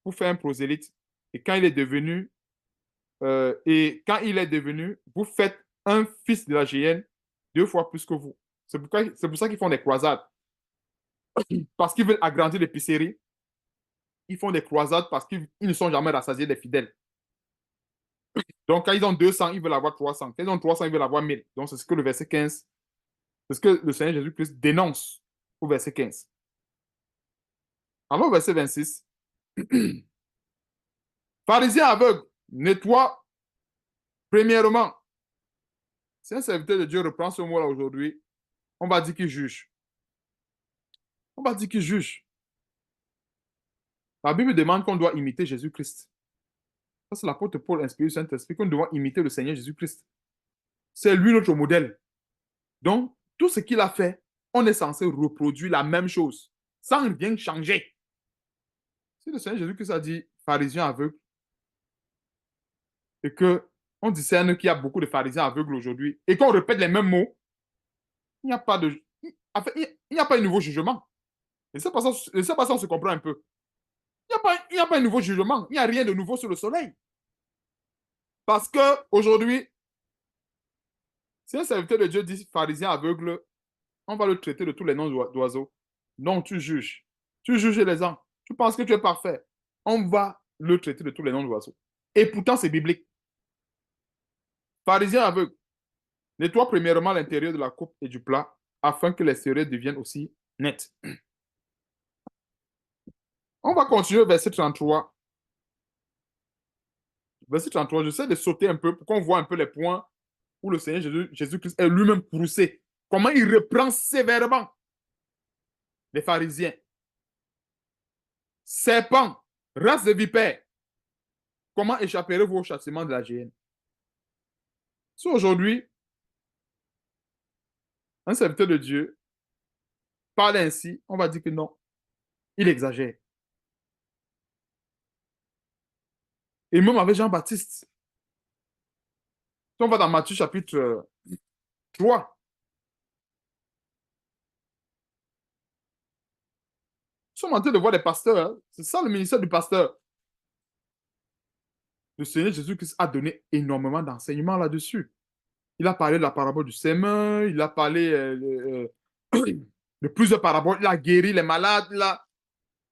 pour faire un prosélyte. Et quand il est devenu, vous faites un fils de la géhenne 2 fois plus que vous. C'est pour ça qu'ils font des croisades. Parce qu'ils veulent agrandir l'épicerie. Ils font des croisades parce qu'ils ne sont jamais rassasiés des fidèles. Donc, quand ils ont 200, ils veulent avoir 300. Quand ils ont 300, ils veulent avoir 1000. Donc, c'est ce que le verset 15, c'est ce que le Seigneur Jésus-Christ dénonce au verset 15. Alors, au verset 26, pharisiens aveugles, nettoie premièrement. Si un serviteur de Dieu reprend ce mot-là aujourd'hui, on va dire qu'il juge. On va dire qu'il juge. La Bible demande qu'on doit imiter Jésus-Christ. Ça, c'est l'apôtre Paul inspiré du Saint-Esprit, qu'on doit imiter le Seigneur Jésus-Christ. C'est lui notre modèle. Donc, tout ce qu'il a fait, on est censé reproduire la même chose, sans rien changer. Si le Seigneur Jésus-Christ a dit pharisiens aveugles, et qu'on discerne qu'il y a beaucoup de pharisiens aveugles aujourd'hui, et qu'on répète les mêmes mots, il n'y a pas de. En fait, il n'y a pas un nouveau jugement. Et c'est pas ça, on se comprend un peu. Il n'y a pas un nouveau jugement. Il n'y a rien de nouveau sur le soleil. Parce qu'aujourd'hui, si un serviteur de Dieu dit pharisien aveugle, on va le traiter de tous les noms d'oiseaux. Non, tu juges. Tu juges les gens. Tu penses que tu es parfait. On va le traiter de tous les noms d'oiseaux. Et pourtant, c'est biblique. Pharisien aveugle, nettoie premièrement l'intérieur de la coupe et du plat afin que l'extérieur devienne aussi net. On va continuer au verset 33. Verset 33, j'essaie de sauter un peu pour qu'on voit un peu les points où le Seigneur Jésus-Christ est lui-même poussé. Comment il reprend sévèrement les pharisiens. Serpents, race de vipères, comment échapperez-vous au châtiment de la géhenne? Si aujourd'hui, un serviteur de Dieu parle ainsi, on va dire que non, il exagère. Et même avec Jean-Baptiste, si on va dans Matthieu chapitre 3, nous sommes en train de voir des pasteurs. Hein. C'est ça le ministère du pasteur. Le Seigneur Jésus-Christ a donné énormément d'enseignements là-dessus. Il a parlé de la parabole du semeur, il a parlé de plusieurs paraboles, il a guéri les malades.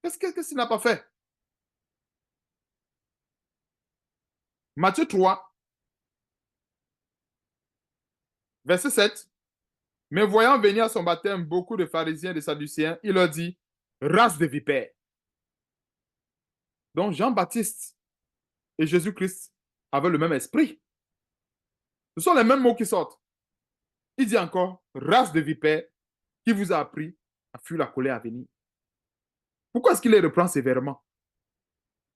Qu'est-ce qu'il n'a pas fait? Matthieu 3, verset 7. Mais voyant venir à son baptême beaucoup de pharisiens et de sadducéens, il leur dit, race de vipères. Donc Jean-Baptiste et Jésus-Christ avaient le même esprit. Ce sont les mêmes mots qui sortent. Il dit encore, race de vipères, qui vous a appris à fuir la colère à venir. Pourquoi est-ce qu'il les reprend sévèrement?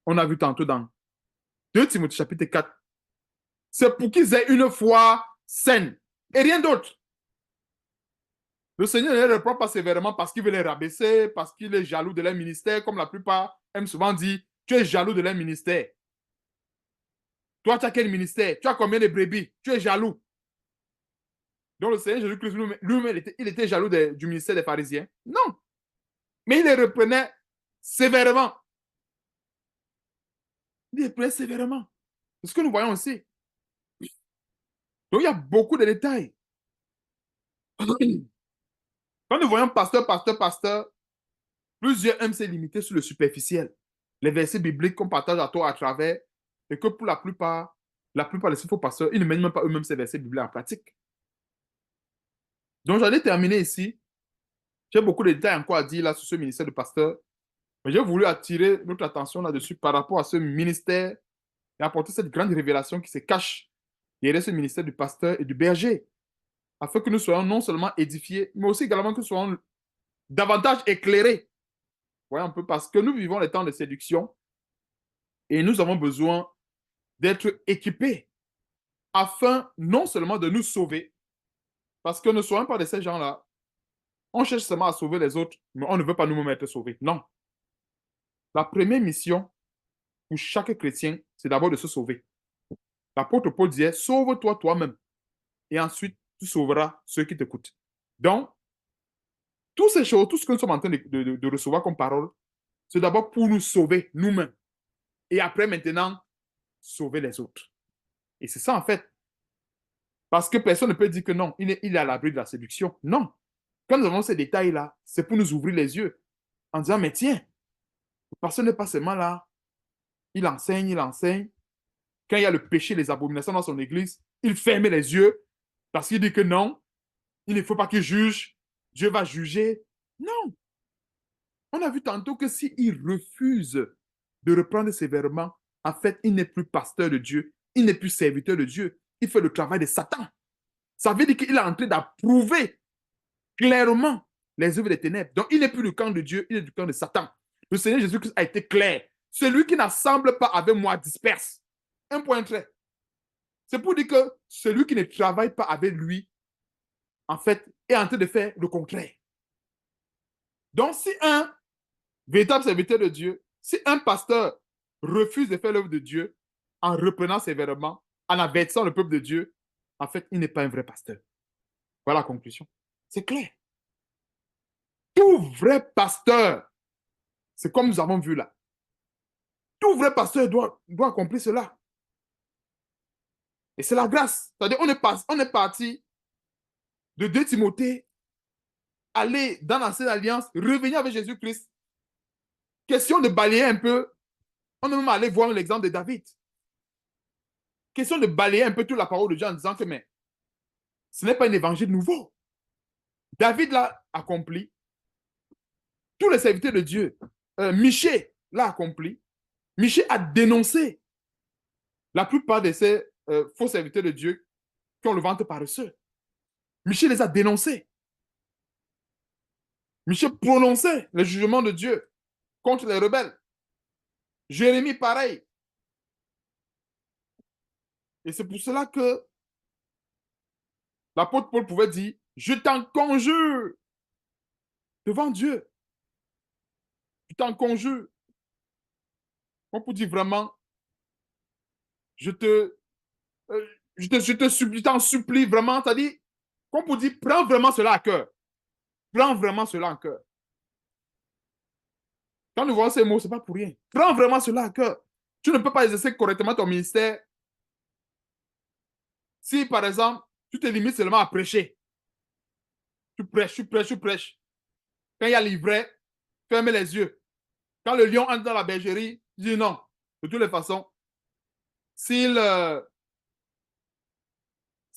On a vu tantôt dans 2 Timothée chapitre 4. C'est pour qu'ils aient une foi saine et rien d'autre. Le Seigneur ne les reprend pas sévèrement parce qu'il veut les rabaisser, parce qu'il est jaloux de leur ministère, comme la plupart aiment souvent dire, tu es jaloux de leur ministère. Toi, tu as quel ministère? Tu as combien de brebis? Tu es jaloux. Donc le Seigneur Jésus-Christ lui-même, il était jaloux du ministère des pharisiens. Non. Mais il les reprenait sévèrement. Il les reprenait sévèrement. C'est ce que nous voyons aussi. Donc il y a beaucoup de détails. Quand nous voyons pasteur, plusieurs aiment se limiter sur le superficiel. Les versets bibliques qu'on partage à toi à travers, et que pour la plupart des faux pasteurs, ils ne mènent même pas eux-mêmes ces versets bibliques en pratique. Donc j'allais terminer ici. J'ai beaucoup de détails encore à dire là sur ce ministère de pasteur. Mais j'ai voulu attirer notre attention là-dessus par rapport à ce ministère et apporter cette grande révélation qui se cache derrière ce ministère du pasteur et du berger. afin que nous soyons non seulement édifiés, mais aussi également que nous soyons davantage éclairés. Voyez un peu, parce que nous vivons les temps de séduction et nous avons besoin d'être équipés afin non seulement de nous sauver, parce que ne soyons pas de ces gens-là, on cherche seulement à sauver les autres, mais on ne veut pas nous-mêmes être sauvés. Non. La première mission pour chaque chrétien, c'est d'abord de se sauver. L'apôtre Paul disait, sauve-toi toi-même, et ensuite tu sauveras ceux qui t'écoutent. Donc, toutes ces choses, tout ce que nous sommes en train de recevoir comme parole, c'est d'abord pour nous sauver nous-mêmes. Et après, maintenant, sauver les autres. Et c'est ça, en fait. Parce que personne ne peut dire que non, il est à l'abri de la séduction. Non. Quand nous avons ces détails-là, c'est pour nous ouvrir les yeux en disant, mais tiens, le pasteur n'est pas seulement là, il enseigne, il enseigne. Quand il y a le péché, les abominations dans son église, il ferme les yeux parce qu'il dit que non, il ne faut pas qu'il juge, Dieu va juger. Non. On a vu tantôt que s'il refuse de reprendre sévèrement, en fait, il n'est plus pasteur de Dieu, il n'est plus serviteur de Dieu, il fait le travail de Satan. Ça veut dire qu'il est en train d'approuver clairement les œuvres des ténèbres. Donc, il n'est plus du camp de Dieu, il est du camp de Satan. Le Seigneur Jésus-Christ a été clair. Celui qui n'assemble pas avec moi disperse. Un point trait. C'est pour dire que celui qui ne travaille pas avec lui, en fait, est en train de faire le contraire. Donc, si un véritable serviteur de Dieu, si un pasteur refuse de faire l'œuvre de Dieu en reprenant sévèrement, en avertissant le peuple de Dieu, en fait, il n'est pas un vrai pasteur. Voilà la conclusion. C'est clair. Tout vrai pasteur, c'est comme nous avons vu là. Tout vrai pasteur doit accomplir cela. Et c'est la grâce. C'est-à-dire, on est parti de 2 Timothée, aller dans l'ancienne alliance, revenir avec Jésus-Christ. Question de balayer un peu. On est même allé voir l'exemple de David. Question de balayer un peu toute la parole de Dieu en disant que mais ce n'est pas un évangile nouveau. David l'a accompli. Tous les serviteurs de Dieu. Michée l'a accompli. Michée a dénoncé la plupart de ces faux serviteurs de Dieu qui ont le ventre paresseux. Michée les a dénoncés. Michée prononçait le jugement de Dieu contre les rebelles. Jérémie, pareil. Et c'est pour cela que l'apôtre Paul pouvait dire, je t'en conjure devant Dieu. Je t'en conjure. On peut dire vraiment, je t'en supplie vraiment, c'est-à-dire, qu'on peut dire, prends vraiment cela à cœur. Prends vraiment cela à cœur. Quand nous voyons ces mots, ce n'est pas pour rien. Prends vraiment cela à cœur. Tu ne peux pas exercer correctement ton ministère si, par exemple, tu te limites seulement à prêcher. Tu prêches, tu prêches, tu prêches. Quand il y a l'ivraie, ferme les yeux. Quand le lion entre dans la bergerie, dis non. De toutes les façons, s'il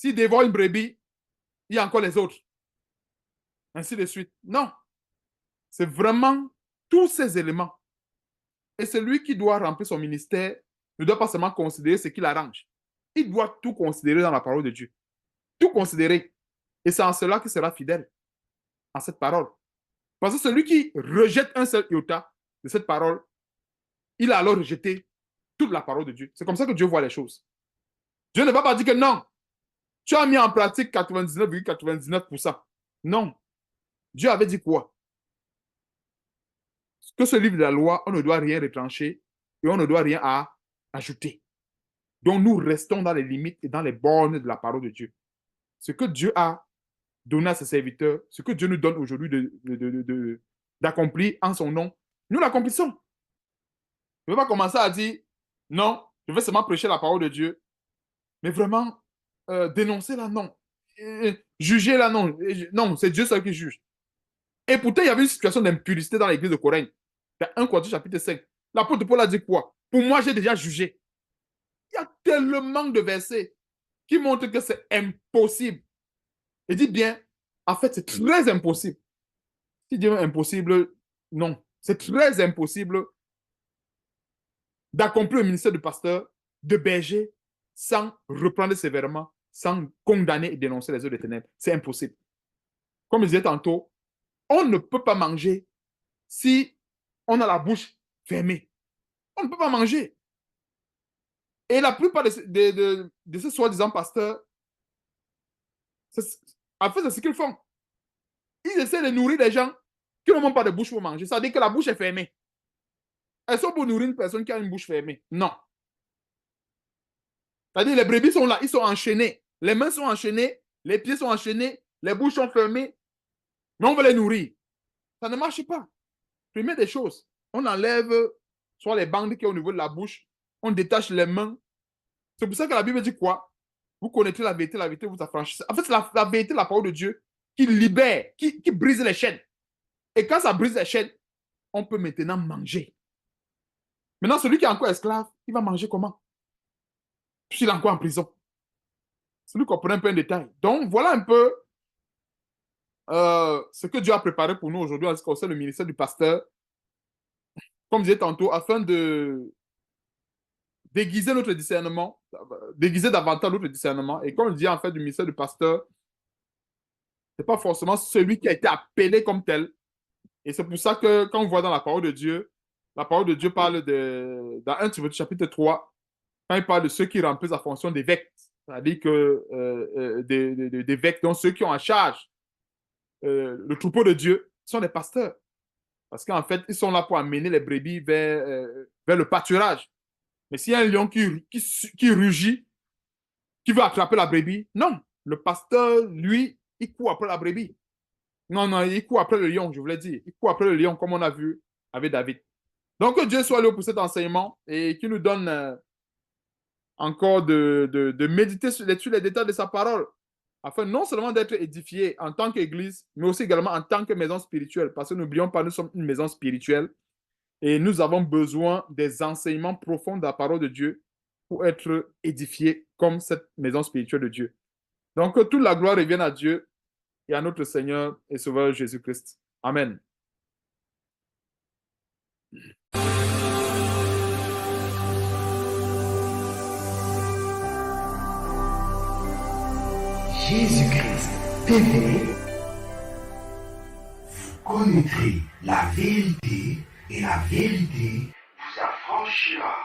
dévore une brebis, il y a encore les autres. Ainsi de suite. Non. C'est vraiment tous ces éléments. Et celui qui doit remplir son ministère ne doit pas seulement considérer ce qu'il arrange. Il doit tout considérer dans la parole de Dieu. Tout considérer. Et c'est en cela qu'il sera fidèle à cette parole. Parce que celui qui rejette un seul iota de cette parole, il a alors rejeté toute la parole de Dieu. C'est comme ça que Dieu voit les choses. Dieu ne va pas dire que non, tu as mis en pratique 99,99%. Non. Dieu avait dit quoi? Que ce livre de la loi, on ne doit rien retrancher et on ne doit rien ajouter. Donc nous restons dans les limites et dans les bornes de la parole de Dieu. Ce que Dieu a donné à ses serviteurs, ce que Dieu nous donne aujourd'hui d'accomplir en son nom, nous l'accomplissons. Je ne vais pas commencer à dire, non, je vais seulement prêcher la parole de Dieu, mais vraiment dénoncer là, non. Juger là, non. Non, c'est Dieu seul qui juge. Et pourtant, il y avait une situation d'impudicité dans l'église de Corinthe. Dans 1 Corinthiens chapitre 5. L'apôtre Paul a dit quoi? Pour moi, j'ai déjà jugé. Il y a tellement de versets qui montrent que c'est impossible. Il dit bien, en fait, c'est très impossible. Si dit impossible, non. C'est très impossible d'accomplir le ministère de pasteur, de berger, sans reprendre sévèrement sans condamner et dénoncer les œuvres des ténèbres. C'est impossible. Comme je disais tantôt, on ne peut pas manger si on a la bouche fermée. On ne peut pas manger. Et la plupart de ces soi-disant pasteurs, en fait, c'est ce qu'ils font. Ils essaient de nourrir les gens qui n'ont même pas de bouche pour manger. Ça veut dire que la bouche est fermée. Elles sont pour nourrir une personne qui a une bouche fermée. Non. C'est-à-dire les brebis sont là, ils sont enchaînés. Les mains sont enchaînées, les pieds sont enchaînés, les bouches sont fermées. Mais on veut les nourrir. Ça ne marche pas. Première des choses, on enlève soit les bandes qui sont au niveau de la bouche, on détache les mains. C'est pour ça que la Bible dit quoi? Vous connaîtrez la vérité vous affranchissez. En fait, c'est la vérité, la parole de Dieu qui libère, qui brise les chaînes. Et quand ça brise les chaînes, on peut maintenant manger. Maintenant, celui qui est encore esclave, il va manger comment? Puisqu'il est encore en prison. Celui qu'on connaît un peu en détail. Donc, voilà un peu ce que Dieu a préparé pour nous aujourd'hui en ce qui concerne le ministère du pasteur. Comme je disais tantôt, afin de déguiser notre discernement, déguiser davantage notre discernement. Et comme je dis en fait du ministère du pasteur, ce n'est pas forcément celui qui a été appelé comme tel. Et c'est pour ça que quand on voit dans la parole de Dieu parle dans 1 Timothée chapitre 3, quand il parle de ceux qui remplissent la fonction d'évêque, c'est-à-dire que d'évêques, donc ceux qui ont en charge le troupeau de Dieu, sont des pasteurs. Parce qu'en fait, ils sont là pour amener les brebis vers le pâturage. Mais s'il y a un lion qui rugit, qui veut attraper la brebis, non. Le pasteur, lui, il court après la brebis. Non, il court après le lion, je voulais dire. Il court après le lion, comme on a vu avec David. Donc, que Dieu soit là pour cet enseignement et qu'il nous donne encore de méditer sur les détails de sa parole, afin non seulement d'être édifiés en tant qu'Église, mais aussi également en tant que maison spirituelle. Parce que n'oublions pas, nous sommes une maison spirituelle et nous avons besoin des enseignements profonds de la parole de Dieu pour être édifiés comme cette maison spirituelle de Dieu. Donc, que toute la gloire revienne à Dieu et à notre Seigneur et Sauveur Jésus-Christ. Amen. Jésus-Christ TV, vous connaîtrez la vérité et la vérité vous affranchira.